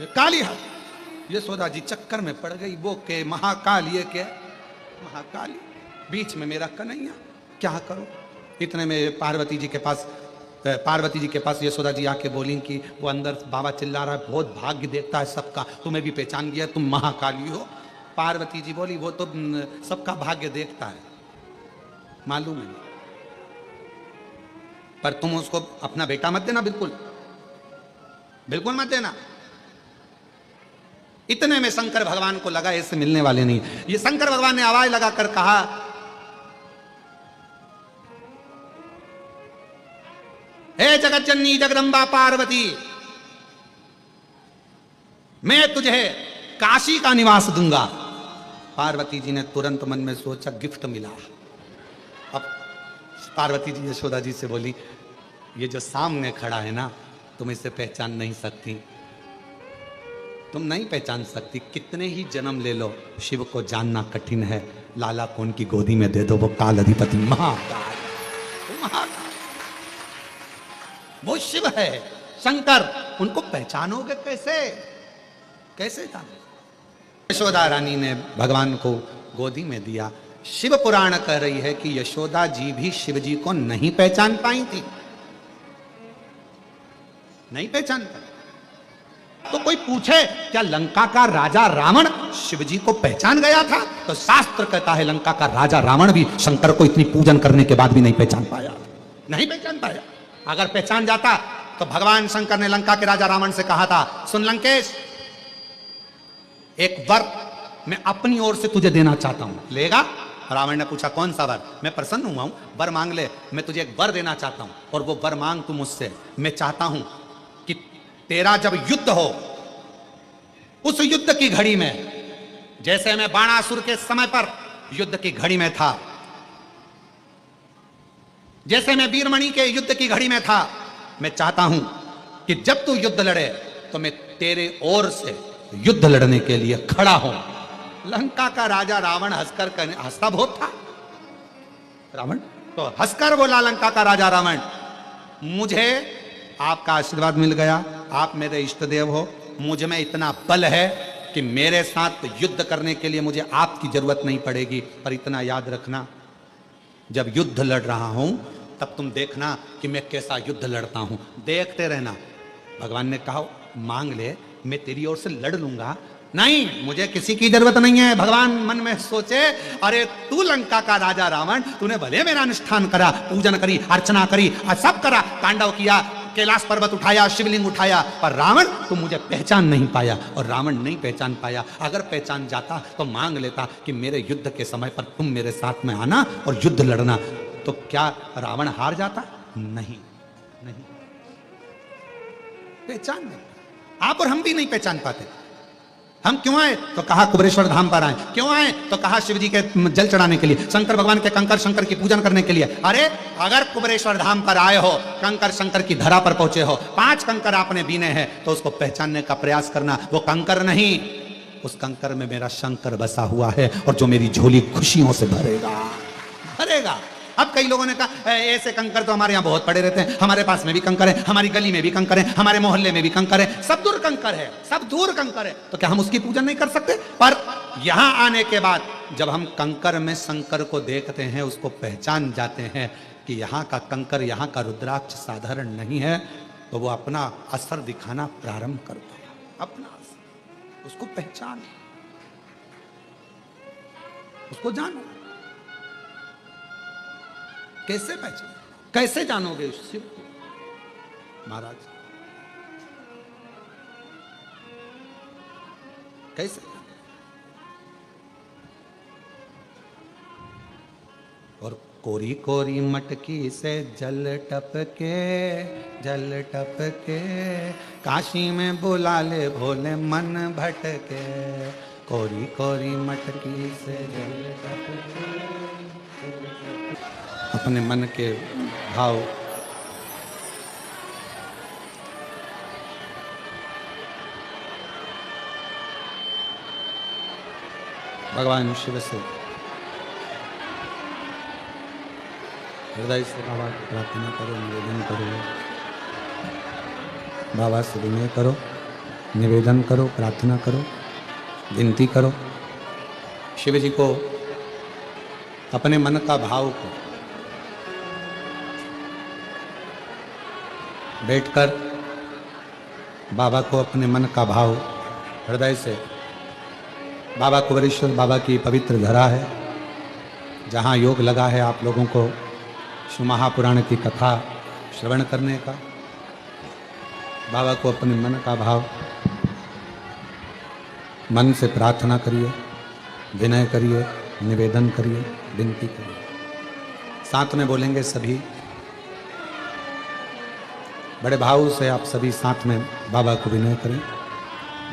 [SPEAKER 1] ये काली है। यशोदा जी चक्कर में पड़ गई, वो के महाकाल, ये के महाकाली, बीच में मेरा कन्हैया, क्या करो? इतने में पार्वती जी के पास यशोदा जी आके बोली कि वो अंदर बाबा चिल्ला रहा है बहुत भाग्य देखता है सबका, तुम्हें भी पहचान गया, तुम महाकाली हो। पार्वती जी बोली वो तो सबका भाग्य देखता है, मालूम है, पर तुम उसको अपना बेटा मत देना, बिल्कुल बिल्कुल मत देना। इतने में शंकर भगवान को लगा इससे मिलने वाले नहीं। ये शंकर भगवान ने आवाज लगाकर कहा हे जगत जननी जगदम्बा पार्वती, मैं तुझे काशी का निवास दूंगा। पार्वती जी ने तुरंत मन में सोचा गिफ्ट मिला। अब पार्वती जी यशोदा जी से बोली ये जो सामने खड़ा है ना, तुम इसे पहचान नहीं सकती, तुम नहीं पहचान सकती, कितने ही जन्म ले लो शिव को जानना कठिन है। लाला को उनकी गोदी में दे दो, वो काल अधिपति महाकाल, महाकाल, वो शिव है शंकर, उनको पहचानोगे कैसे? कैसे जानो? यशोदा रानी ने भगवान को गोदी में दिया। शिव पुराण कह रही है कि यशोदा जी भी शिव जी को नहीं पहचान पाई थी। नहीं पहचान पाया। तो कोई पूछे क्या लंका का राजा रावण शिव जी को पहचान गया था? तो शास्त्र कहता है लंका का राजा रावण भी शंकर को इतनी पूजन करने के बाद भी नहीं पहचान पाया, नहीं पहचान पाया। अगर पहचान जाता तो भगवान शंकर ने लंका के राजा रावण से कहा था, सुन लंकेश, एक वर मैं अपनी ओर से तुझे देना चाहता हूं, लेगा? रावण ने पूछा कौन सा वर? मैं प्रसन्न हुआ हूं, वर मांग ले, मैं तुझे एक वर देना चाहता हूं और वो वर मांग तू मुझसे। मैं चाहता हूं कि तेरा जब युद्ध हो, उस युद्ध की घड़ी में, जैसे मैं बाणासुर के समय पर युद्ध की घड़ी में था, जैसे मैं वीरमणि के युद्ध की घड़ी में था, मैं चाहता हूं कि जब तू युद्ध लड़े तो मैं तेरे ओर से युद्ध लड़ने के लिए खड़ा हूं। लंका का राजा रावण हंसता बहुत था। रावण तो हंसकर बोला, लंका का राजा रावण, मुझे आपका आशीर्वाद मिल गया, आप मेरे इष्ट देव हो, मुझ में इतना बल है कि मेरे साथ युद्ध करने के लिए मुझे आपकी जरूरत नहीं पड़ेगी। पर इतना याद रखना, जब युद्ध लड़ रहा हूं तब तुम देखना कि मैं कैसा युद्ध लड़ता हूं, देखते रहना। भगवान ने कहा मांग ले, मैं तेरी ओर से लड़ लूंगा। नहीं, मुझे किसी की जरूरत नहीं है। भगवान मन में सोचे, अरे तू लंका का राजा रावण, तूने भले मेरा अनुष्ठान करा, पूजन करी, अर्चना करी, सब करा, तांडव किया, कैलाश पर्वत उठाया, शिवलिंग उठाया, पर रावण तू मुझे पहचान नहीं पाया। और रावण नहीं पहचान पाया। अगर पहचान जाता तो मांग लेता कि मेरे युद्ध के समय पर तुम मेरे साथ में आना और युद्ध लड़ना। तो क्या रावण हार जाता? नहीं, नहीं, पहचान नहीं। आप और हम भी नहीं पहचान पाते। हम क्यों आए? तो कहा कुबेरेश्वर धाम पर आए। क्यों आए? तो कहा शिव जी के जल चढ़ाने के लिए, शंकर भगवान के कंकर शंकर की पूजन करने के लिए। अरे अगर कुबेरेश्वर धाम पर आए हो, कंकर शंकर की धरा पर पहुंचे हो, 5 कंकर आपने बीने हैं, तो उसको पहचानने का प्रयास करना। वो कंकर नहीं, उस कंकर में मेरा शंकर बसा हुआ है और जो मेरी झोली खुशियों से भरेगा, भरेगा। अब कई लोगों ने कहा ऐसे कंकर तो हमारे यहाँ बहुत पड़े रहते हैं, हमारे पास में भी कंकर है, हमारी गली में भी कंकर है, हमारे मोहल्ले में भी कंकर है, सब दूर कंकर है, सब दूर कंकर है, तो क्या हम उसकी पूजन नहीं कर सकते? पर यहां आने के बाद जब हम कंकर में शंकर को देखते हैं, उसको पहचान जाते हैं कि यहाँ का कंकर, यहाँ का रुद्राक्ष साधारण नहीं है, तो वो अपना असर दिखाना प्रारंभ करता है। अपना असर, उसको पहचान, उसको जानो। कैसे पहचान, कैसे जानोगे शिव को? महाराज कैसे? और कोरी कोरी मटकी से जल टपके, जल टपके, काशी में बुला ले भोले मन भटके। कोरी कोरी मटकी से जल टपके, अपने मन के भाव भगवान शिव से हृदय से बाबा की प्रार्थना करो, निवेदन करो, बाबा से विनय करो, निवेदन करो, प्रार्थना करो, विनती करो। शिव जी को अपने मन का भाव को बैठकर बाबा को अपने मन का भाव हृदय से, बाबा कुबेरेश्वर बाबा की पवित्र धरा है, जहाँ योग लगा है आप लोगों को शिव महापुराण की कथा श्रवण करने का। बाबा को अपने मन का भाव, मन से प्रार्थना करिए, विनय करिए, निवेदन करिए, विनती करिए। साथ में बोलेंगे सभी, बड़े भाव से आप सभी साथ में बाबा को विनय करें।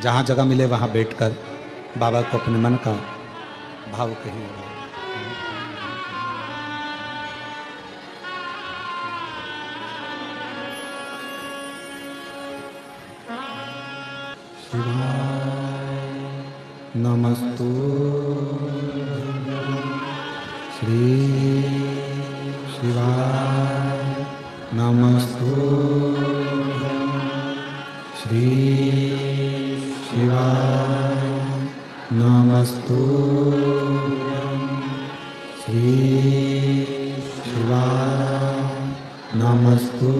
[SPEAKER 1] जहाँ जगह मिले वहाँ बैठकर बाबा को अपने मन का भाव कहिए। नमस्तु श्री शिवाय, नमस्तु श्री शिवाय, नमस्तु श्री शिवाय, नमस्तु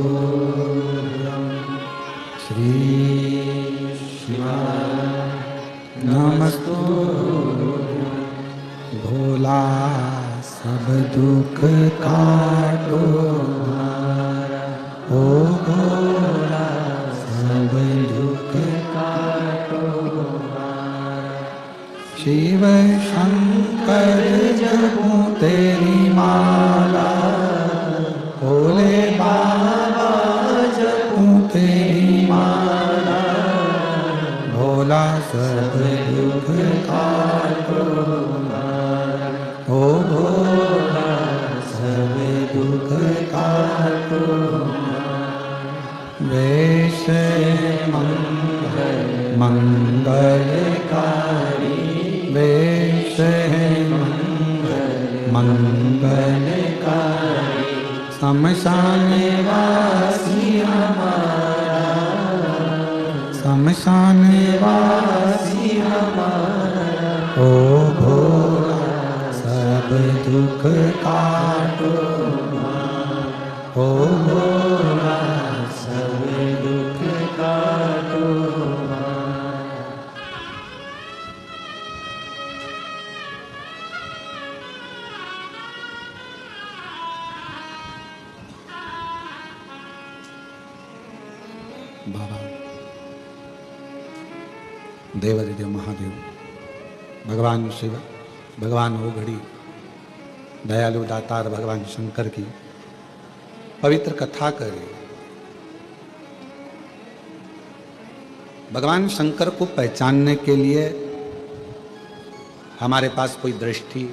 [SPEAKER 1] नमस्तु भोला सब दुख काटो ओ भोला सब दुख काटो शिव शंकर जपूं तेरी माला भोले बाबा जपूं तेरी माला भोला सब दुख काटो ओ भोला सब दुख काटो वेश मंगलकारी वेश मंगलकारी शमशान वासी हमारा शमशान वासी हमारा ओ भोला सब दुख काटो ओ भोला सब दुख काटो। बाबा देवादिदेव महादेव भगवान शिव भगवान ओघड़ी दयालु दातार भगवान शंकर की पवित्र कथा करें। भगवान शंकर को पहचानने के लिए हमारे पास कोई दृष्टि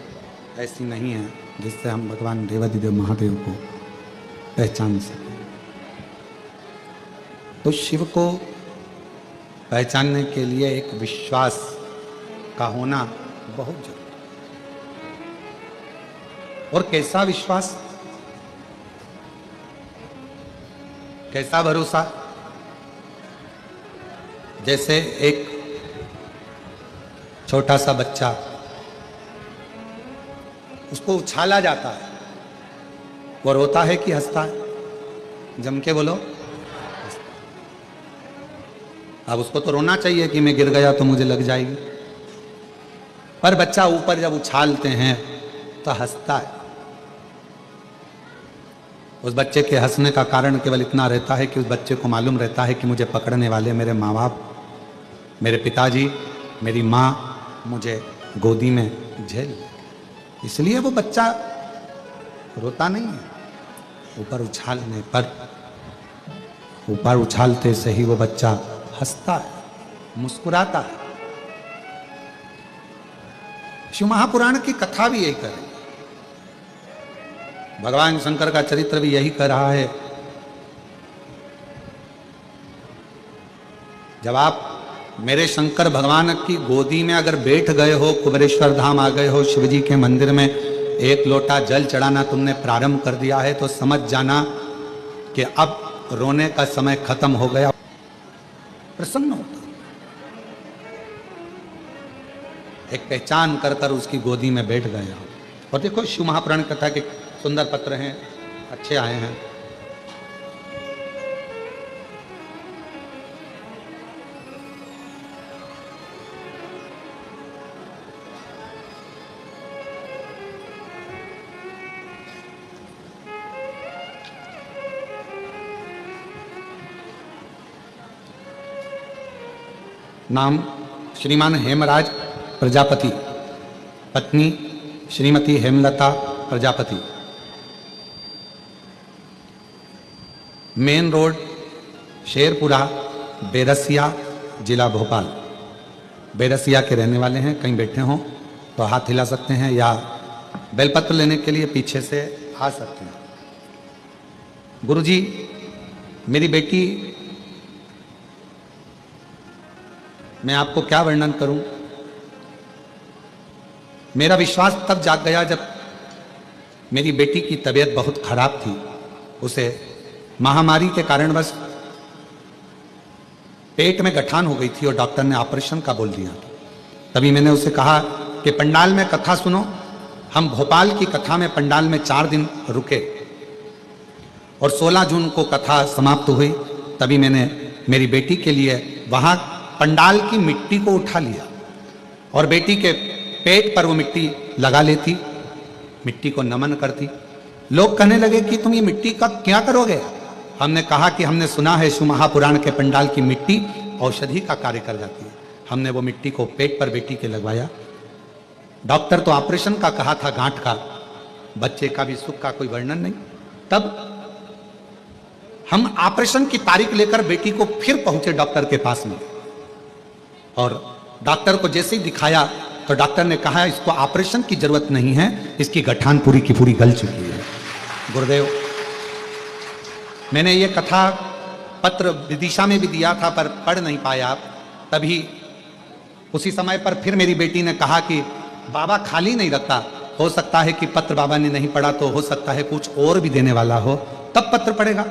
[SPEAKER 1] ऐसी नहीं है जिससे हम भगवान देवादिदेव महादेव को पहचान सकें। तो शिव को पहचानने के लिए एक विश्वास का होना बहुत जरूरी। और कैसा विश्वास, कैसा भरोसा? जैसे एक छोटा सा बच्चा, उसको उछाला जाता है, वो रोता है कि हंसता है? जम के बोलो। अब उसको तो रोना चाहिए कि मैं गिर गया तो मुझे लग जाएगी, पर बच्चा ऊपर जब उछालते हैं तो हंसता है। उस बच्चे के हंसने का कारण केवल इतना रहता है कि उस बच्चे को मालूम रहता है कि मुझे पकड़ने वाले मेरे माँ बाप, मेरे पिताजी, मेरी माँ मुझे गोदी में झेल, इसलिए वो बच्चा रोता नहीं है। ऊपर उछालने पर, ऊपर उछालते से ही वो बच्चा हंसता है, मुस्कुराता है। शिव महापुराण की कथा भी यही कर रही है, भगवान शंकर का चरित्र भी यही कर रहा है। जब आप मेरे शंकर भगवान की गोदी में अगर बैठ गए हो, कुबेरेश्वर धाम आ गए हो, शिवजी के मंदिर में एक लोटा जल चढ़ाना तुमने प्रारंभ कर दिया है, तो समझ जाना कि अब रोने का समय खत्म हो गया। प्रसन्न होता, एक पहचान कर कर उसकी गोदी में बैठ गए हो। और देखो शिव महापुराण कथा के सुंदर पत्र हैं, अच्छे आए हैं। नाम श्रीमान हेमराज प्रजापति, पत्नी श्रीमती हेमलता प्रजापति, मेन रोड शेरपुरा, बेरसिया, जिला भोपाल। बेरसिया के रहने वाले हैं। कहीं बैठे हों तो हाथ हिला सकते हैं या बेलपत्र लेने के लिए पीछे से आ सकते हैं। गुरुजी, मेरी बेटी, मैं आपको क्या वर्णन करूं। मेरा विश्वास तब जाग गया जब मेरी बेटी की तबीयत बहुत खराब थी। उसे महामारी के कारणवश पेट में गठान हो गई थी और डॉक्टर ने ऑपरेशन का बोल दिया। तभी मैंने उसे कहा कि पंडाल में कथा सुनो। हम भोपाल की कथा में पंडाल में 4 दिन रुके और 16 जून को कथा समाप्त हुई। तभी मैंने मेरी बेटी के लिए वहां पंडाल की मिट्टी को उठा लिया और बेटी के पेट पर वो मिट्टी लगा लेती, मिट्टी को नमन करती। लोग कहने लगे कि तुम ये मिट्टी का क्या करोगे? हमने कहा कि हमने सुना है शिव महापुराण के पंडाल की मिट्टी औषधि का कार्य कर जाती है। हमने वो मिट्टी को पेट पर बेटी के लगवाया। डॉक्टर तो ऑपरेशन का कहा था, गांठ का, बच्चे का भी सुख का कोई वर्णन नहीं। तब हम ऑपरेशन की तारीख लेकर बेटी को फिर पहुंचे डॉक्टर के पास में, और डॉक्टर को जैसे ही दिखाया तो डॉक्टर ने कहा इसको ऑपरेशन की जरूरत नहीं है, इसकी गठान पूरी की पूरी गल चुकी है। गुरुदेव, मैंने ये कथा पत्र विदिशा में भी दिया था पर पढ़ नहीं पाया आप। तभी उसी समय पर फिर मेरी बेटी ने कहा कि बाबा खाली नहीं रखता, हो सकता है कि पत्र बाबा ने नहीं पढ़ा तो हो सकता है कुछ और भी देने वाला हो, तब पत्र पढ़ेगा।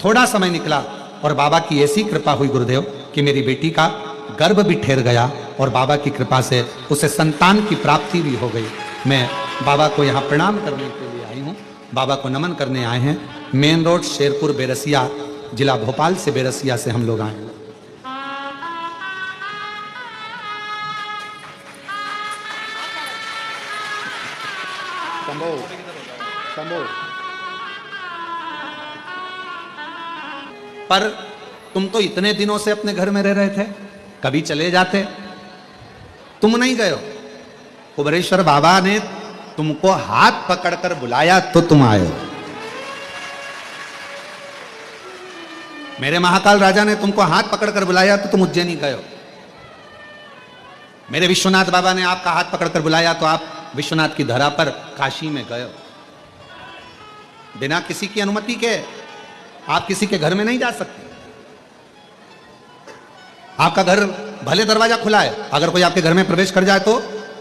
[SPEAKER 1] थोड़ा समय निकला और बाबा की ऐसी कृपा हुई गुरुदेव कि मेरी बेटी का गर्भ भी ठहर गया और बाबा की कृपा से उसे संतान की प्राप्ति भी हो गई। मैं बाबा को यहाँ प्रणाम करने के लिए आई हूँ, बाबा को नमन करने आए हैं। मेन रोड शेरपुर बेरसिया, जिला भोपाल से बेरसिया से हम लोग आए हैं। पर तुम तो इतने दिनों से अपने घर में रह रहे थे, कभी चले जाते, तुम नहीं गए हो। कुबेरेश्वर बाबा ने तुमको हाथ पकड़कर बुलाया तो तुम आए हो। मेरे महाकाल राजा ने तुमको हाथ पकड़कर बुलाया तो तुम उज्जैनी गए हो। मेरे विश्वनाथ बाबा ने आपका हाथ पकड़कर बुलाया तो आप विश्वनाथ की धरा पर काशी में गए हो। बिना किसी की अनुमति के आप किसी के घर में नहीं जा सकते। आपका घर भले दरवाजा खुला है, अगर कोई आपके घर में प्रवेश कर जाए तो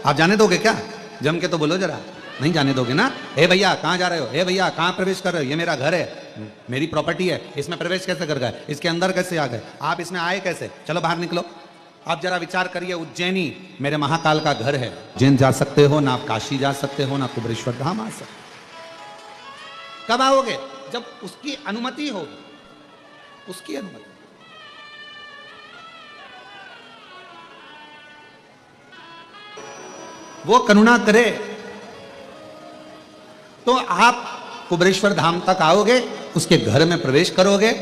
[SPEAKER 1] आप जाने दोगे क्या? जम के तो बोलो जरा, नहीं जाने दोगे ना। हे भैया कहां जा रहे हो? हे भैया कहां प्रवेश कर रहे हो? ये मेरा घर है, मेरी प्रॉपर्टी है, इसमें प्रवेश कैसे कर गए? इसके अंदर कैसे आ गए? आप इसमें आए कैसे? चलो बाहर निकलो। आप जरा विचार करिए, उज्जैनी मेरे महाकाल का घर है, उज्जैन जा सकते हो ना, आप काशी जा सकते हो ना, कुबेरेश्वर धाम आ सकते। कब आओगे? जब उसकी अनुमति होगी, उसकी अनुमति। वो करुणा करे तो आप कुबेरेश्वर धाम तक आओगे, उसके घर में प्रवेश करोगे।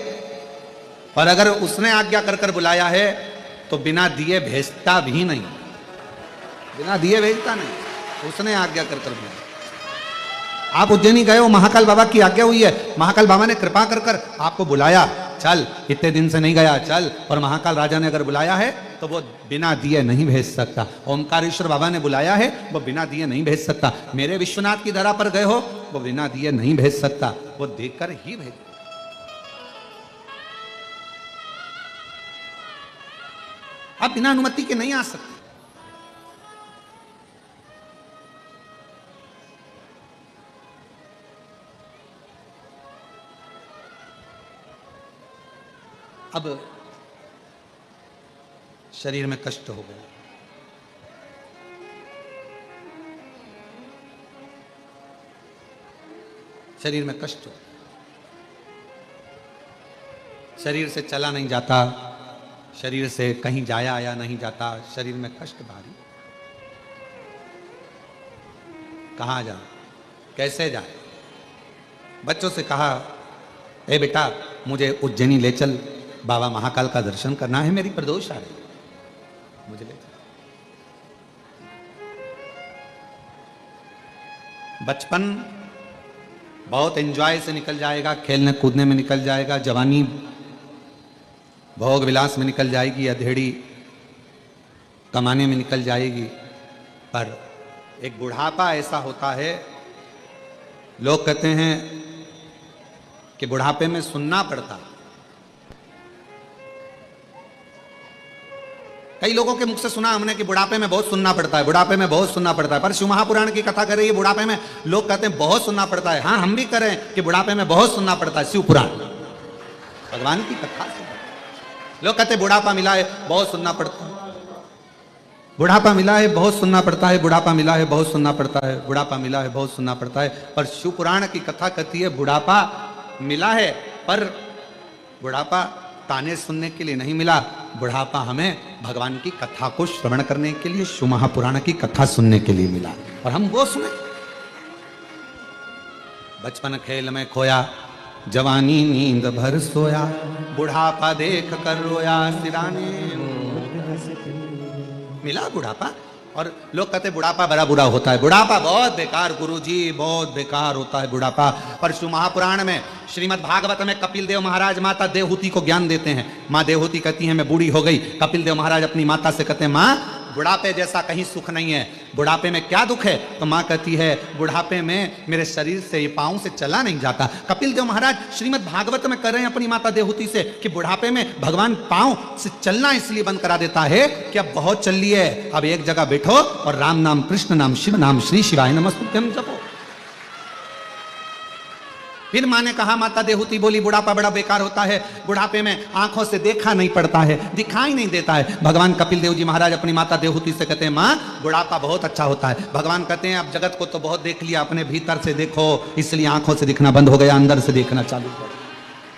[SPEAKER 1] और अगर उसने आज्ञा कर कर बुलाया है तो बिना दिए भेजता भी नहीं, बिना दिए भेजता नहीं, उसने आज्ञा कर कर बुलाया। आप उज्जैनी गए हो, महाकाल बाबा की आज्ञा हुई है, महाकाल बाबा ने कृपा कर कर आपको बुलाया, चल इतने दिन से नहीं गया चल। और महाकाल राजा ने अगर बुलाया है तो वो बिना दिए नहीं भेज सकता। ओमकारेश्वर बाबा ने बुलाया है, वो बिना दिए नहीं भेज सकता। मेरे विश्वनाथ की धरा पर गए हो, वो बिना दिए नहीं भेज सकता, वो देकर ही भेज। आप बिना अनुमति के नहीं आ सकते। अब शरीर में कष्ट हो गया, शरीर में कष्ट हो, शरीर से चला नहीं जाता, शरीर से कहीं जाया आया नहीं जाता, शरीर में कष्ट भारी। कहाँ जाए, कैसे जाए? बच्चों से कहा, ए बेटा मुझे उज्जैनी ले चल, बाबा महाकाल का दर्शन करना है, मेरी प्रदोष आ रही, मुझे ले चल। बचपन बहुत एंजॉय से निकल जाएगा, खेलने कूदने में निकल जाएगा, जवानी भोग विलास में निकल जाएगी, अधेड़ी कमाने में निकल जाएगी। पर एक बुढ़ापा ऐसा होता है, लोग कहते हैं कि बुढ़ापे में सुनना पड़ता। कई लोगों के मुख से सुना हमने कि बुढ़ापे में बहुत सुनना पड़ता है, बुढ़ापे में बहुत सुनना पड़ता है। पर शिव महापुराण की कथा कर रही है, बुढ़ापे में लोग कहते हैं बहुत सुनना पड़ता है। हाँ, हम भी करें कि बुढ़ापे में बहुत सुनना पड़ता है। शिव पुराण भगवान की कथा से लोग कहते हैं बुढ़ापा मिला है बहुत सुनना पड़ता है, बुढ़ापा मिला है बहुत सुनना पड़ता है, बुढ़ापा मिला है बहुत सुनना पड़ता है, बुढ़ापा मिला है बहुत सुनना पड़ता है। पर शिव पुराण की कथा कहती है बुढ़ापा मिला है पर बुढ़ापा ताने सुनने के लिए नहीं मिला। बुढ़ापा हमें भगवान की कथा को श्रवण करने के लिए, शिव महापुराण की कथा सुनने के लिए मिला, और हम वो सुने। बचपन खेल में खोया, जवानी नींद भर सोया, बुढ़ापा देख कर रोया, सिराने मिला बुढ़ापा। और लोग कहते बुढ़ापा बड़ा बुरा होता है, बुढ़ापा बहुत बेकार गुरुजी, बहुत बेकार होता है बुढ़ापा। पर शिव महापुराण में, श्रीमद् भागवत में कपिल देव महाराज माता देवहूति को ज्ञान देते हैं। माँ देवहूति कहती हैं मैं बूढ़ी हो गई। कपिल देव महाराज अपनी माता से कहते हैं माँ बुढ़ापे जैसा कहीं सुख नहीं है, बुढ़ापे में क्या दुख है? तो माँ कहती है बुढ़ापे में मेरे शरीर से, ये पाँव से चला नहीं जाता। कपिल देव महाराज श्रीमद् भागवत में कर रहे हैं अपनी माता देवहूति से कि बुढ़ापे में भगवान पाँव से चलना इसलिए बंद करा देता है कि अब बहुत चल ली है, अब एक जगह बैठो और राम नाम, कृष्ण नाम, शिव नाम, श्री शिवाय नमस्तुभ्यम जपो। फिर माँ ने कहा, माता देवहूति बोली बुढ़ापा बड़ा बेकार होता है, बुढ़ापे में आंखों से देखा नहीं पड़ता है, दिखाई नहीं देता है। भगवान कपिल देव जी महाराज अपनी माता देवहूति से कहते हैं माँ बुढ़ापा बहुत अच्छा होता है। भगवान कहते हैं अब जगत को तो बहुत देख लिया, अपने भीतर से देखो, इसलिए आंखों से दिखना बंद हो गया, अंदर से देखना चालू करो,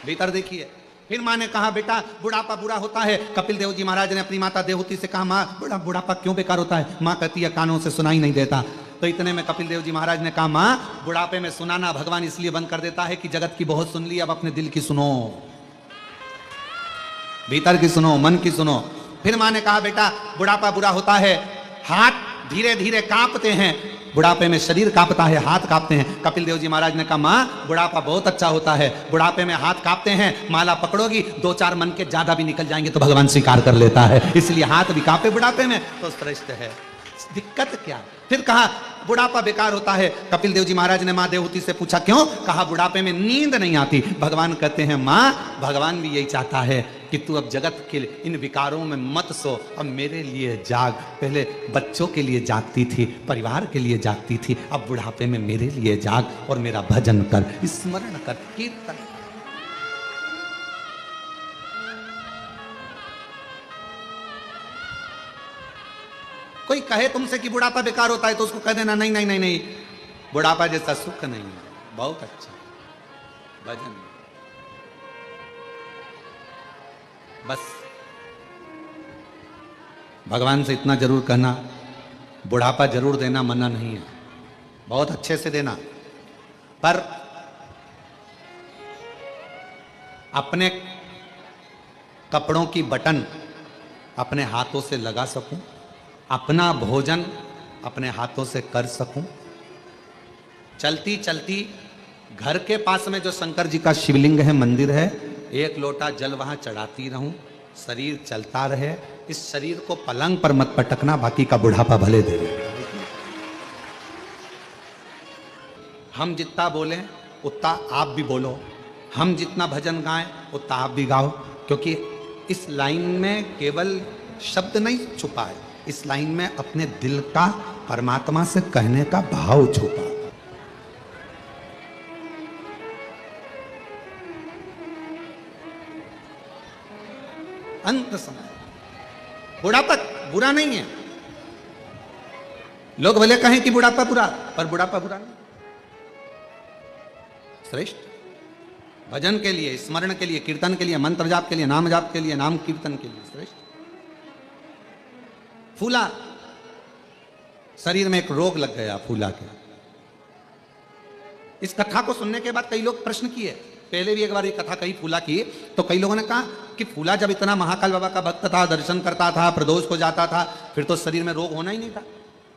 [SPEAKER 1] भीतर देखिए। फिर माँ ने कहा बेटा बुढ़ापा बुरा होता है। कपिल देव जी महाराज ने अपनी माता देवहूति से कहा माँ बुढ़ापा क्यों बेकार होता है? माँ कहती है कानों से सुनाई नहीं देता। तो इतने में कपिल देव जी महाराज ने कहा माँ बुढ़ापे में सुनाना भगवान इसलिए बंद कर देता है कि जगत की बहुत सुन ली, अब अपने दिल की सुनो, भीतर की सुनो, मन की सुनो। फिर माँ ने कहा बेटा बुढ़ापा बुरा होता है, हाथ धीरे धीरे कांपते हैं, बुढ़ापे में शरीर कांपता है, हाथ कांपते हैं। कपिल देव जी महाराज ने कहा माँ बुढ़ापा बहुत अच्छा होता है, बुढ़ापे में हाथ कांपते हैं, माला पकड़ोगी 2-4 मन के ज्यादा भी निकल जाएंगे तो भगवान स्वीकार कर लेता है, इसलिए हाथ भी कांपे बुढ़ापे में तो श्रेष्ठ है, दिक्कत क्या? फिर कहा बुढ़ापा बेकार होता है। कपिल देव जी महाराज ने माँ देवहूति से पूछा क्यों? कहा बुढ़ापे में नींद नहीं आती। भगवान कहते हैं माँ भगवान भी यही चाहता है कि तू अब जगत के इन विकारों में मत सो, अब मेरे लिए जाग। पहले बच्चों के लिए जागती थी, परिवार के लिए जागती थी, अब बुढ़ापे में मेरे लिए जाग और मेरा भजन कर, स्मरण कर, कीर्तन। कोई कहे तुमसे कि बुढ़ापा बेकार होता है तो उसको कह देना नहीं नहीं नहीं नहीं, बुढ़ापा जैसा सुख नहीं है, बहुत अच्छा भजन। बस भगवान से इतना जरूर कहना, बुढ़ापा जरूर देना, मना नहीं है, बहुत अच्छे से देना, पर अपने कपड़ों की बटन अपने हाथों से लगा सकूं, अपना भोजन अपने हाथों से कर सकूं, चलती चलती घर के पास में जो शंकर जी का शिवलिंग है, मंदिर है, 1 लोटा जल वहां चढ़ाती रहूं, शरीर चलता रहे। इस शरीर को पलंग पर मत पटकना, बाकी का बुढ़ापा भले दे दे। हम जितना बोलें उतना आप भी बोलो, हम जितना भजन गाएं उतना आप भी गाओ, क्योंकि इस लाइन में केवल शब्द नहीं छुपा है, इस लाइन में अपने दिल का परमात्मा से कहने का भाव छुपा। अंत समय बुढ़ापा बुरा नहीं है। लोग भले कहें कि बुढ़ापा बुरा, पर बुढ़ापा बुरा नहीं, श्रेष्ठ। भजन के लिए, स्मरण के लिए, कीर्तन के लिए, मंत्र जाप के लिए, नाम जाप के लिए, नाम कीर्तन के लिए श्रेष्ठ। फूला शरीर में एक रोग लग गया, फूला के। इस कथा को सुनने के बाद कई लोग प्रश्न किए, पहले भी एक बार ये कथा कही फूला की, तो कई लोगों ने कहा कि फूला जब इतना महाकाल बाबा का भक्त था, दर्शन करता था, प्रदोष को जाता था, फिर तो शरीर में रोग होना ही नहीं था।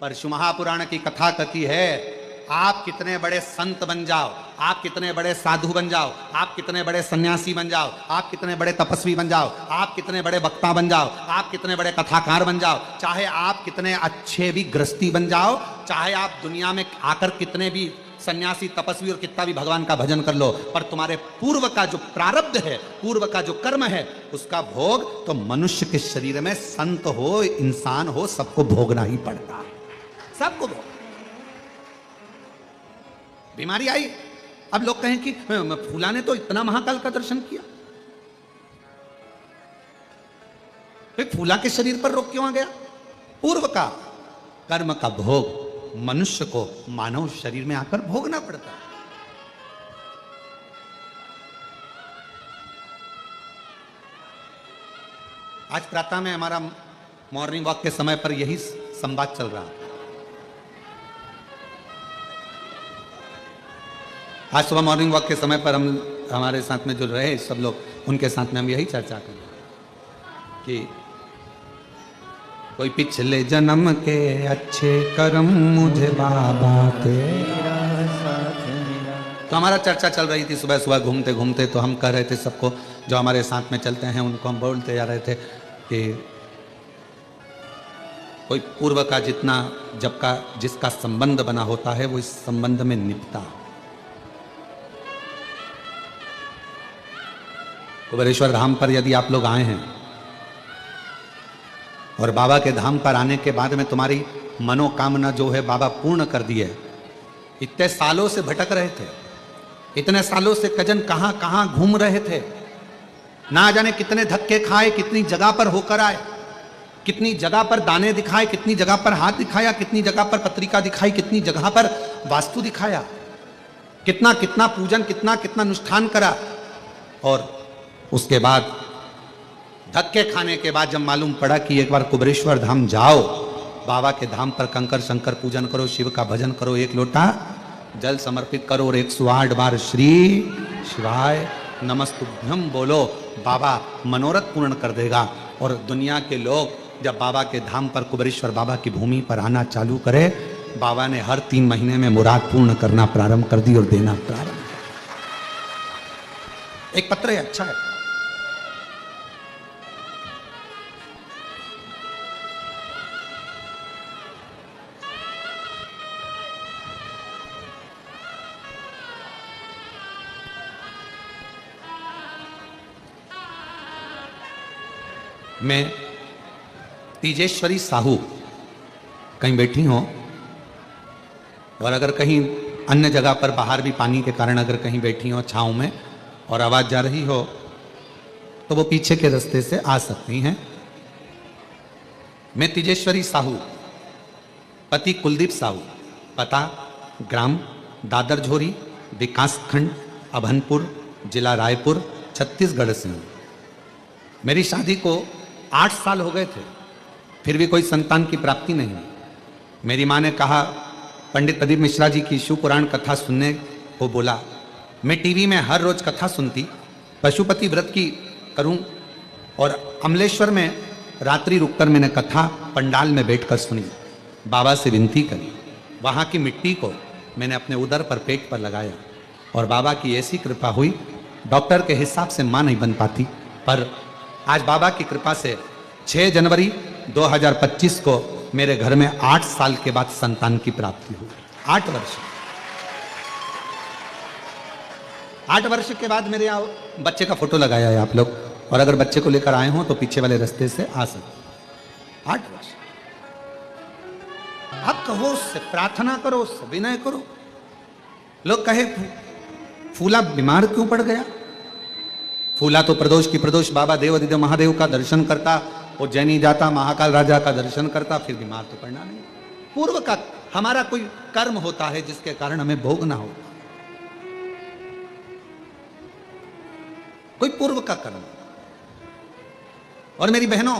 [SPEAKER 1] पर शिव महापुराण की कथा कहती है आप कितने बड़े संत बन जाओ, आप कितने बड़े साधु बन जाओ, आप कितने बड़े सन्यासी बन जाओ, आप कितने बड़े तपस्वी बन जाओ, आप कितने बड़े वक्ता बन जाओ, आप कितने बड़े कथाकार बन जाओ, चाहे आप कितने अच्छे भी गृहस्थी बन जाओ, चाहे आप दुनिया में आकर कितने भी सन्यासी, तपस्वी और कितना भी भगवान का भजन कर लो, पर तुम्हारे पूर्व का जो प्रारब्ध है, पूर्व का जो कर्म है, उसका भोग तो मनुष्य के शरीर में संत हो, इंसान हो, सबको भोगना ही पड़ता है, सबको भोग। बीमारी आई, अब लोग कहें कि फूला ने तो इतना महाकाल का दर्शन किया, फिर फूला के शरीर पर रोग क्यों आ गया? पूर्व का कर्म का भोग मनुष्य को मानव शरीर में आकर भोगना पड़ता है। आज प्रातः में हमारा मॉर्निंग वॉक के समय पर यही संवाद चल रहा। आज सुबह मॉर्निंग वॉक के समय पर हम हमारे साथ में जो रहे सब लोग, उनके साथ में हम यही चर्चा करें कि कोई पिछले जन्म के अच्छे कर्म मुझे बाबा तेरा साथ मिला। तो हमारा चर्चा चल रही थी सुबह सुबह घूमते घूमते, तो हम कह रहे थे सबको जो हमारे साथ में चलते हैं उनको हम बोलते जा रहे थे कि कोई पूर्व का जितना जब का जिसका संबंध बना होता है वो इस संबंध में निपटा। कुबेरेश्वर धाम पर यदि आप लोग आए हैं और बाबा के धाम पर आने के बाद में तुम्हारी मनोकामना जो है बाबा पूर्ण कर दी है। इतने सालों से भटक रहे थे, इतने सालों से कजन कहां कहां घूम रहे थे, ना जाने कितने धक्के खाए, कितनी जगह पर होकर आए, कितनी जगह पर दाने दिखाए, कितनी जगह पर हाथ दिखाया, कितनी जगह पर पत्रिका दिखाई, कितनी जगह पर वास्तु दिखाया, कितना कितना पूजन, कितना कितना अनुष्ठान करा। और उसके बाद धक्के खाने के बाद जब मालूम पड़ा कि एक बार कुबेरेश्वर धाम जाओ, बाबा के धाम पर कंकर शंकर पूजन करो, शिव का भजन करो, एक लोटा जल समर्पित करो और 108 बार श्री शिवाय नमस्तुभ्यम बोलो, बाबा मनोरथ पूर्ण कर देगा। और दुनिया के लोग जब बाबा के धाम पर कुबेरेश्वर बाबा की भूमि पर आना चालू करे, बाबा ने हर 3 महीने में मुराद पूर्ण करना प्रारंभ कर दी और देना प्रारंभ। एक पत्र है, अच्छा है। मैं तीजेश्वरी साहू कहीं बैठी हो और अगर कहीं अन्य जगह पर बाहर भी पानी के कारण अगर कहीं बैठी हो छांव में और आवाज जा रही हो तो वो पीछे के रास्ते से आ सकती हैं। मैं तीजेश्वरी साहू, पति कुलदीप साहू, पता ग्राम दादर झोरी, विकास खंड अभनपुर, जिला रायपुर, छत्तीसगढ़ से हूँ। मेरी शादी को 8 साल हो गए थे, फिर भी कोई संतान की प्राप्ति नहीं। मेरी माँ ने कहा, पंडित प्रदीप मिश्रा जी की शिव पुराण कथा सुनने को बोला। मैं टीवी में हर रोज कथा सुनती, पशुपति व्रत की करूं और अमलेश्वर में रात्रि रुककर मैंने कथा पंडाल में बैठकर सुनी। बाबा से विनती करी, वहाँ की मिट्टी को मैंने अपने उदर पर पेट पर लगाया और बाबा की ऐसी कृपा हुई, डॉक्टर के हिसाब से माँ नहीं बन पाती, पर आज बाबा की कृपा से 6 जनवरी 2025 को मेरे घर में 8 साल के बाद संतान की प्राप्ति हुई। 8 वर्ष, 8 वर्ष के बाद मेरे बच्चे का फोटो लगाया है आप लोग, और अगर बच्चे को लेकर आए हो तो पीछे वाले रास्ते से आ सकते। 8 वर्ष। अब कहो उससे, प्रार्थना करो उससे, विनय करो। लोग कहे फूला बीमार क्यों पड़ गया? फूला तो प्रदोष की प्रदोष बाबा देवादिदेव महादेव का दर्शन करता, उज्जैनी जाता, महाकाल राजा का दर्शन करता, फिर बीमार तो पड़ना नहीं। पूर्व का हमारा कोई कर्म होता है जिसके कारण हमें भोगना हो, कोई पूर्व का कर्म। और मेरी बहनों,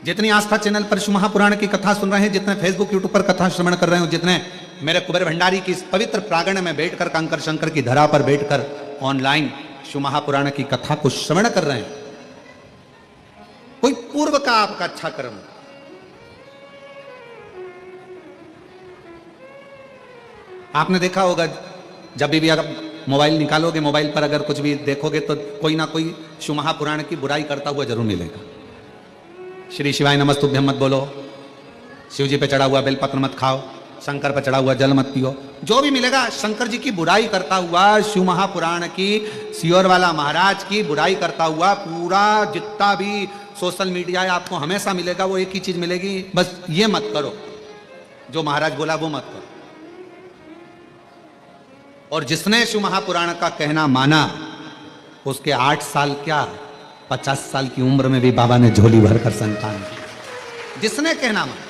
[SPEAKER 1] जितनी आस्था चैनल पर शिव महापुराण की कथा सुन रहे हैं, जितने फेसबुक यूट्यूब पर कथा श्रवण कर रहे हो, जितने मेरे कुबेर भंडारी की इस पवित्र प्रांगण में बैठकर, कंकर शंकर की धरा पर बैठकर ऑनलाइन शिव महापुराण की कथा को श्रवण कर रहे हैं, कोई पूर्व का आपका अच्छा कर्म। आपने देखा होगा जब भी अगर मोबाइल निकालोगे, मोबाइल पर अगर कुछ भी देखोगे तो कोई ना कोई शिव महापुराण की बुराई करता हुआ जरूर मिलेगा। श्री शिवाय नमस्तुभ्यम मत बोलो, शिव जी पे चढ़ा हुआ बेलपत्र मत खाओ, शंकर पर चढ़ा हुआ जल मत पियो, जो भी मिलेगा शंकर जी की बुराई करता हुआ, शिव महापुराण की, सियोर वाला महाराज की बुराई करता हुआ पूरा जितना भी सोशल मीडिया है आपको हमेशा मिलेगा। वो एक ही चीज मिलेगी, बस ये मत करो, जो महाराज बोला वो मत करो। और जिसने शिव महापुराण का कहना माना, उसके 8 साल क्या 50 साल की उम्र में भी बाबा ने झोली भरकर संतान दी। जिसने कहना माना।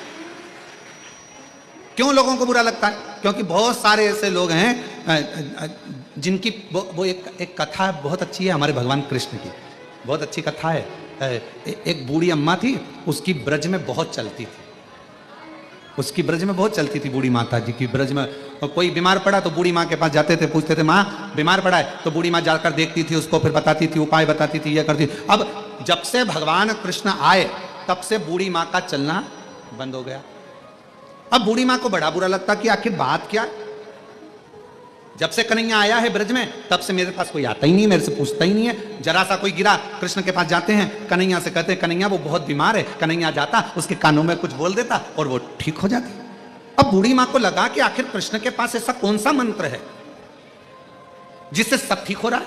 [SPEAKER 1] क्यों लोगों को बुरा लगता है? क्योंकि बहुत सारे ऐसे लोग हैं जिनकी वो एक कथा बहुत अच्छी है हमारे भगवान कृष्ण की, बहुत अच्छी कथा है एक बूढ़ी अम्मा थी, उसकी ब्रज में बहुत चलती थी, उसकी ब्रज में बहुत चलती थी बूढ़ी माता जी की ब्रज में। और कोई बीमार पड़ा तो बूढ़ी माँ के पास जाते थे, पूछते थे माँ बीमार पड़ा है, तो बूढ़ी माँ जाकर देखती थी उसको, फिर बताती थी, उपाय बताती थी, ये करती। अब जब से भगवान कृष्ण आए तब से बूढ़ी माँ का चलना बंद हो गया। अब बूढ़ी माँ को बड़ा बुरा लगता कि आखिर बात क्या है। जब से कन्हैया आया है ब्रज में तब से मेरे पास कोई आता ही नहीं, मेरे से पूछता ही नहीं है। जरा सा कोई गिरा, कृष्ण के पास जाते हैं, कन्हैया से कहते हैं कन्हैया वो बहुत बीमार है, कन्हैया जाता उसके कानों में कुछ बोल देता और वो ठीक हो जाती। अब बूढ़ी माँ को लगा कि आखिर कृष्ण के पास ऐसा कौन सा मंत्र है जिससे सब ठीक हो रहा है,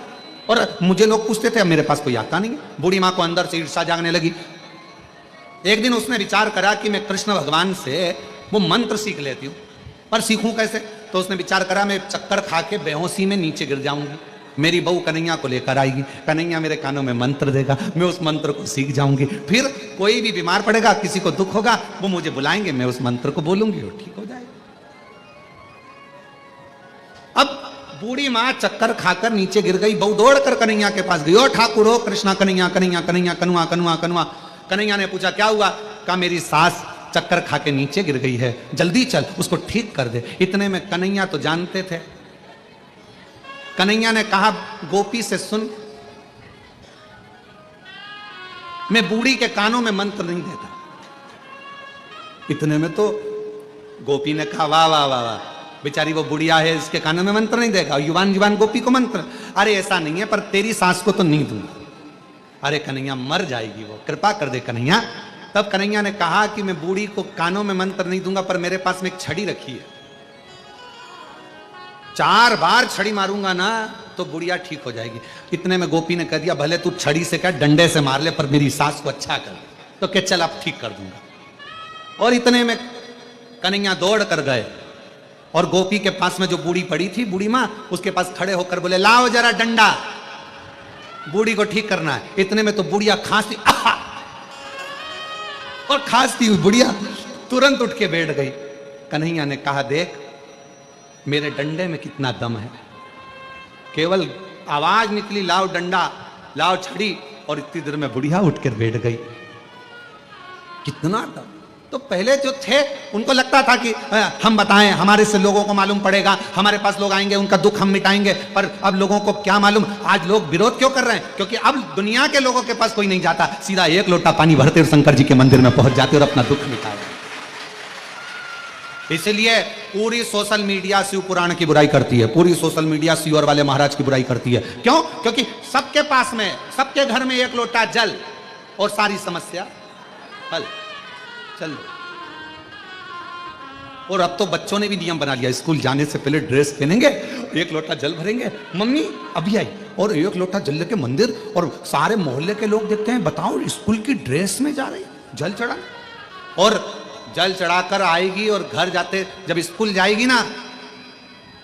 [SPEAKER 1] और मुझे लोग पूछते थे, अब मेरे पास कोई आता नहीं है। बूढ़ी माँ को अंदर से ईर्ष्या जागने लगी। एक दिन उसने विचार करा कि मैं कृष्ण भगवान से वो मंत्र सीख लेती हूँ, पर सीखूं कैसे। तो उसने विचार करा मैं चक्कर खा के बेहोशी में नीचे गिर जाऊंगी, मेरी बहू कन्हैया को लेकर आएगी, कन्हैया मेरे कानों में मंत्र देगा, मैं उस मंत्र को सीख जाऊंगी, फिर कोई भी बीमार पड़ेगा, किसी को दुख होगा, वो मुझे बुलाएंगे, मैं उस मंत्र को बोलूंगी और ठीक हो जाएगा। अब बूढ़ी माँ चक्कर खाकर नीचे गिर गई, बहू दौड़कर कन्हैया के पास गई, ओ ठाकुर हो कृष्णा, कन्हैया कन्हैया कन्हैया कनुआ कनुआ कनुआ। कन्हैया ने पूछा क्या हुआ, कहा मेरी सास चक्कर खा के नीचे गिर गई है, जल्दी चल उसको ठीक कर दे। इतने में कन्हैया तो जानते थे, कन्हैया ने कहा गोपी से सुन, मैं बूढ़ी के कानों में मंत्र नहीं देता। इतने में तो गोपी ने कहा वाह वाह वाह वाह, बेचारी वो बुढ़िया है, इसके कानों में मंत्र नहीं देगा, युवान युवान गोपी को मंत्र। अरे ऐसा नहीं है, पर तेरी सास को तो नहीं दूंगा। अरे कन्हैया मर जाएगी वो, कृपा कर दे कन्हैया। तब कन्हैया ने कहा कि मैं बूढ़ी को कानों में मंत्र नहीं दूंगा, पर मेरे पास में एक छड़ी रखी है, 4 बार छड़ी मारूंगा ना तो बुढ़िया ठीक हो जाएगी। इतने में गोपी ने कह दिया भले तू छड़ी से क्या डंडे से मार ले, पर मेरी सास को अच्छा कर। तो क्या चल अब ठीक कर दूंगा। और इतने में कन्हैया दौड़ कर गए और गोपी के पास में जो बूढ़ी पड़ी थी, बूढ़ी माँ, उसके पास खड़े होकर बोले लाओ जरा डंडा, बूढ़ी को ठीक करना है। इतने में तो बुढ़िया खांसी, और खांसती हुई बुढ़िया तुरंत उठ के बैठ गई। कन्हैया ने कहा देख मेरे डंडे में कितना दम है, केवल आवाज निकली लाओ डंडा लाओ छड़ी, और इतनी देर में बुढ़िया उठ कर बैठ गई। कितना दम। तो पहले जो थे उनको लगता था कि हम बताएं, हमारे से लोगों को मालूम पड़ेगा, हमारे पास लोग आएंगे, उनका दुख हम मिटाएंगे। पर अब लोगों को क्या मालूम, आज लोग विरोध क्यों कर रहे हैं, क्योंकि अब दुनिया के लोगों के पास कोई नहीं जाता, सीधा एक लोटा पानी भरते और शंकर जी के मंदिर में पहुंच जाते और अपना दुख मिटाते। इसलिए पूरी सोशल मीडिया शिव पुराण की बुराई करती है, पूरी सोशल मीडिया शिवर वाले महाराज की बुराई करती है। क्यों? क्योंकि सबके पास में, सबके घर में एक लोटा जल और सारी समस्या हल। चल। और अब तो बच्चों ने भी नियम बना लिया, स्कूल जाने से पहले ड्रेस पहनेंगे, एक लोटा जल भरेंगे, मम्मी अभी आई, और एक लोटा जल लेके मंदिर, और सारे मोहल्ले के लोग देखते हैं बताओ स्कूल की ड्रेस में जा रही जल चढ़ा, और जल चढ़ाकर आएगी और घर जाते, जब स्कूल जाएगी ना,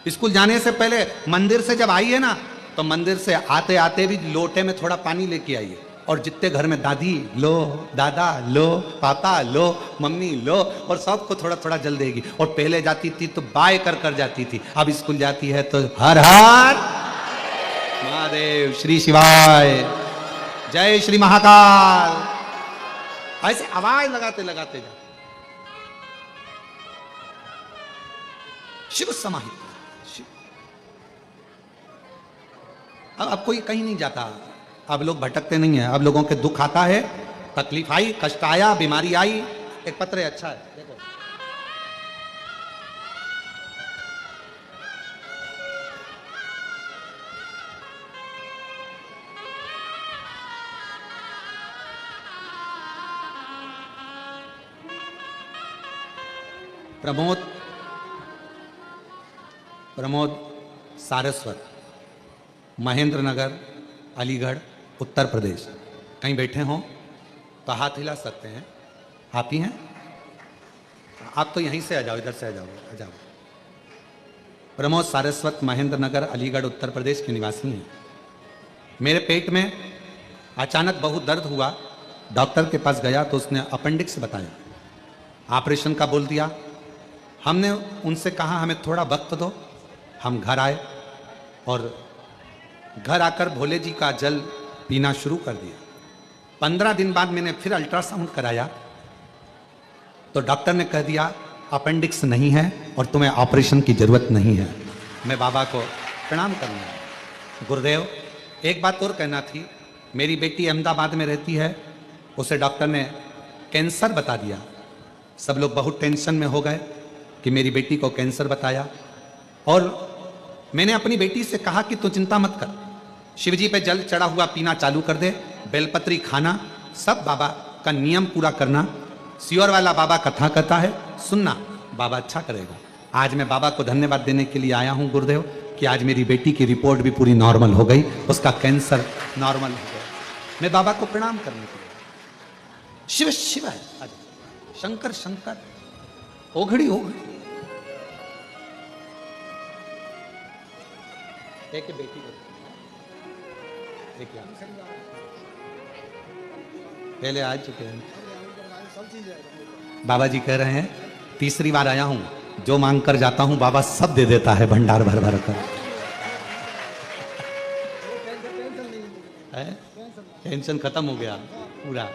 [SPEAKER 1] स्कूल जाने से पहले मंदिर से जब आई है ना, तो मंदिर से आते आते भी लोटे में थोड़ा पानी लेके आइए, और जितने घर में दादी लो, दादा लो, पापा लो, मम्मी लो, और सबको थोड़ा थोड़ा जल देगी। और पहले जाती थी तो बाय कर कर जाती थी, अब स्कूल जाती है तो हर हर महादेव, श्री शिवाय, जय श्री महाकाल, ऐसे आवाज लगाते लगाते जा। शिव समाहित शिव। अब कोई कहीं नहीं जाता, अब लोग भटकते नहीं है, अब लोगों के दुख आता है, तकलीफ आई, कष्ट आया, बीमारी आई। एक पत्र है, अच्छा है, देखो। प्रमोद सारस्वत, महेंद्र नगर, अलीगढ़, उत्तर प्रदेश। कहीं बैठे हों तो हाथ हिला सकते हैं। आप ही हैं? आप तो यहीं से आ जाओ, इधर से आ जाओ, आ जाओ। प्रमोद सारस्वत, महेंद्र नगर, अलीगढ़, उत्तर प्रदेश के निवासी हैं। मेरे पेट में अचानक बहुत दर्द हुआ, डॉक्टर के पास गया तो उसने अपेंडिक्स बताया, ऑपरेशन का बोल दिया। हमने उनसे कहा हमें थोड़ा वक्त दो। हम घर आए और घर आकर भोले जी का जल पीना शुरू कर दिया। 15 दिन बाद मैंने फिर अल्ट्रासाउंड कराया तो डॉक्टर ने कह दिया अपेंडिक्स नहीं है और तुम्हें ऑपरेशन की जरूरत नहीं है। मैं बाबा को प्रणाम करना। गुरुदेव, एक बात और कहना थी। मेरी बेटी अहमदाबाद में रहती है, उसे डॉक्टर ने कैंसर बता दिया। सब लोग बहुत टेंशन में हो गए कि मेरी बेटी को कैंसर बताया, और मैंने अपनी बेटी से कहा कि तू चिंता मत कर, शिवजी पे जल चढ़ा हुआ पीना चालू कर दे, बेलपत्री खाना, सब बाबा का नियम पूरा करना। सियोर वाला बाबा कथा कहता है, सुनना, बाबा अच्छा करेगा। आज मैं बाबा को धन्यवाद देने के लिए आया हूं गुरुदेव कि आज मेरी बेटी की रिपोर्ट भी पूरी नॉर्मल हो गई, उसका कैंसर नॉर्मल हो गया। मैं बाबा को प्रणाम करने के लिए। शिव शिव है, शंकर शंकर, ओघड़ी ओघड़ी। एक बेटी को पहले आ चुके हैं। बाबा जी कह रहे हैं तीसरी बार आया हूं, जो मांग कर जाता हूं बाबा सब दे देता है भंडार भर भर कर। टेंशन खत्म हो गया पूरा।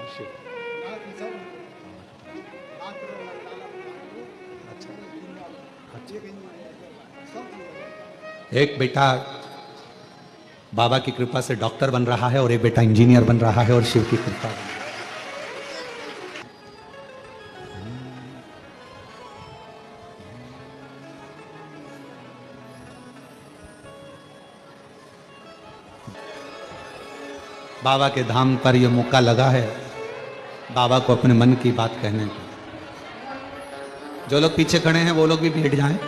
[SPEAKER 1] एक बेटा बाबा की कृपा से डॉक्टर बन रहा है और एक बेटा इंजीनियर बन रहा है, और शिव की कृपा। बाबा के धाम पर यह मौका लगा है बाबा को अपने मन की बात कहने का। जो लोग पीछे खड़े हैं वो लोग भी बैठ जाएं,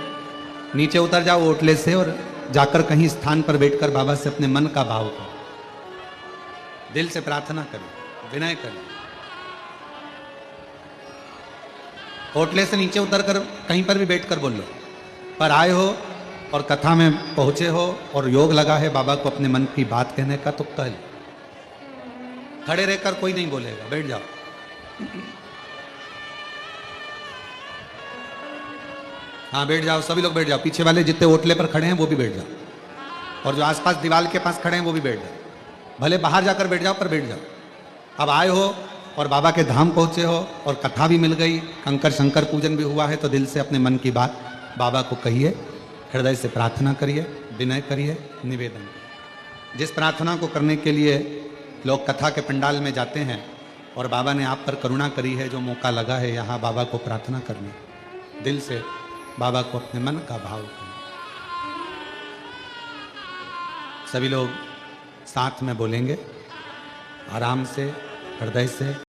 [SPEAKER 1] नीचे उतर जाओ ओटले से और जाकर कहीं स्थान पर बैठकर बाबा से अपने मन का भाव करो, दिल से प्रार्थना करो, विनय करो। ओटले से नीचे उतरकर कहीं पर भी बैठकर बोल लो, पर आए हो और कथा में पहुंचे हो और योग लगा है बाबा को अपने मन की बात कहने का, तो कल खड़े रहकर कोई नहीं बोलेगा, बैठ जाओ। हाँ बैठ जाओ, सभी लोग बैठ जाओ। पीछे वाले जितने ओटले पर खड़े हैं वो भी बैठ जाओ, और जो आसपास दीवार के पास खड़े हैं वो भी बैठ जाओ। भले बाहर जाकर बैठ जाओ पर बैठ जाओ। अब आए हो और बाबा के धाम पहुंचे हो और कथा भी मिल गई, कंकर शंकर पूजन भी हुआ है, तो दिल से अपने मन की बात बाबा को कहिए, हृदय से प्रार्थना करिए, विनय करिए, निवेदन करिए। जिस प्रार्थना को करने के लिए लोग कथा के पंडाल में जाते हैं, और बाबा ने आप पर करुणा करी है, जो मौका लगा है यहाँ बाबा को प्रार्थना करने, दिल से बाबा को अपने मन का भाव करना। सभी लोग साथ में बोलेंगे, आराम से, हृदय से।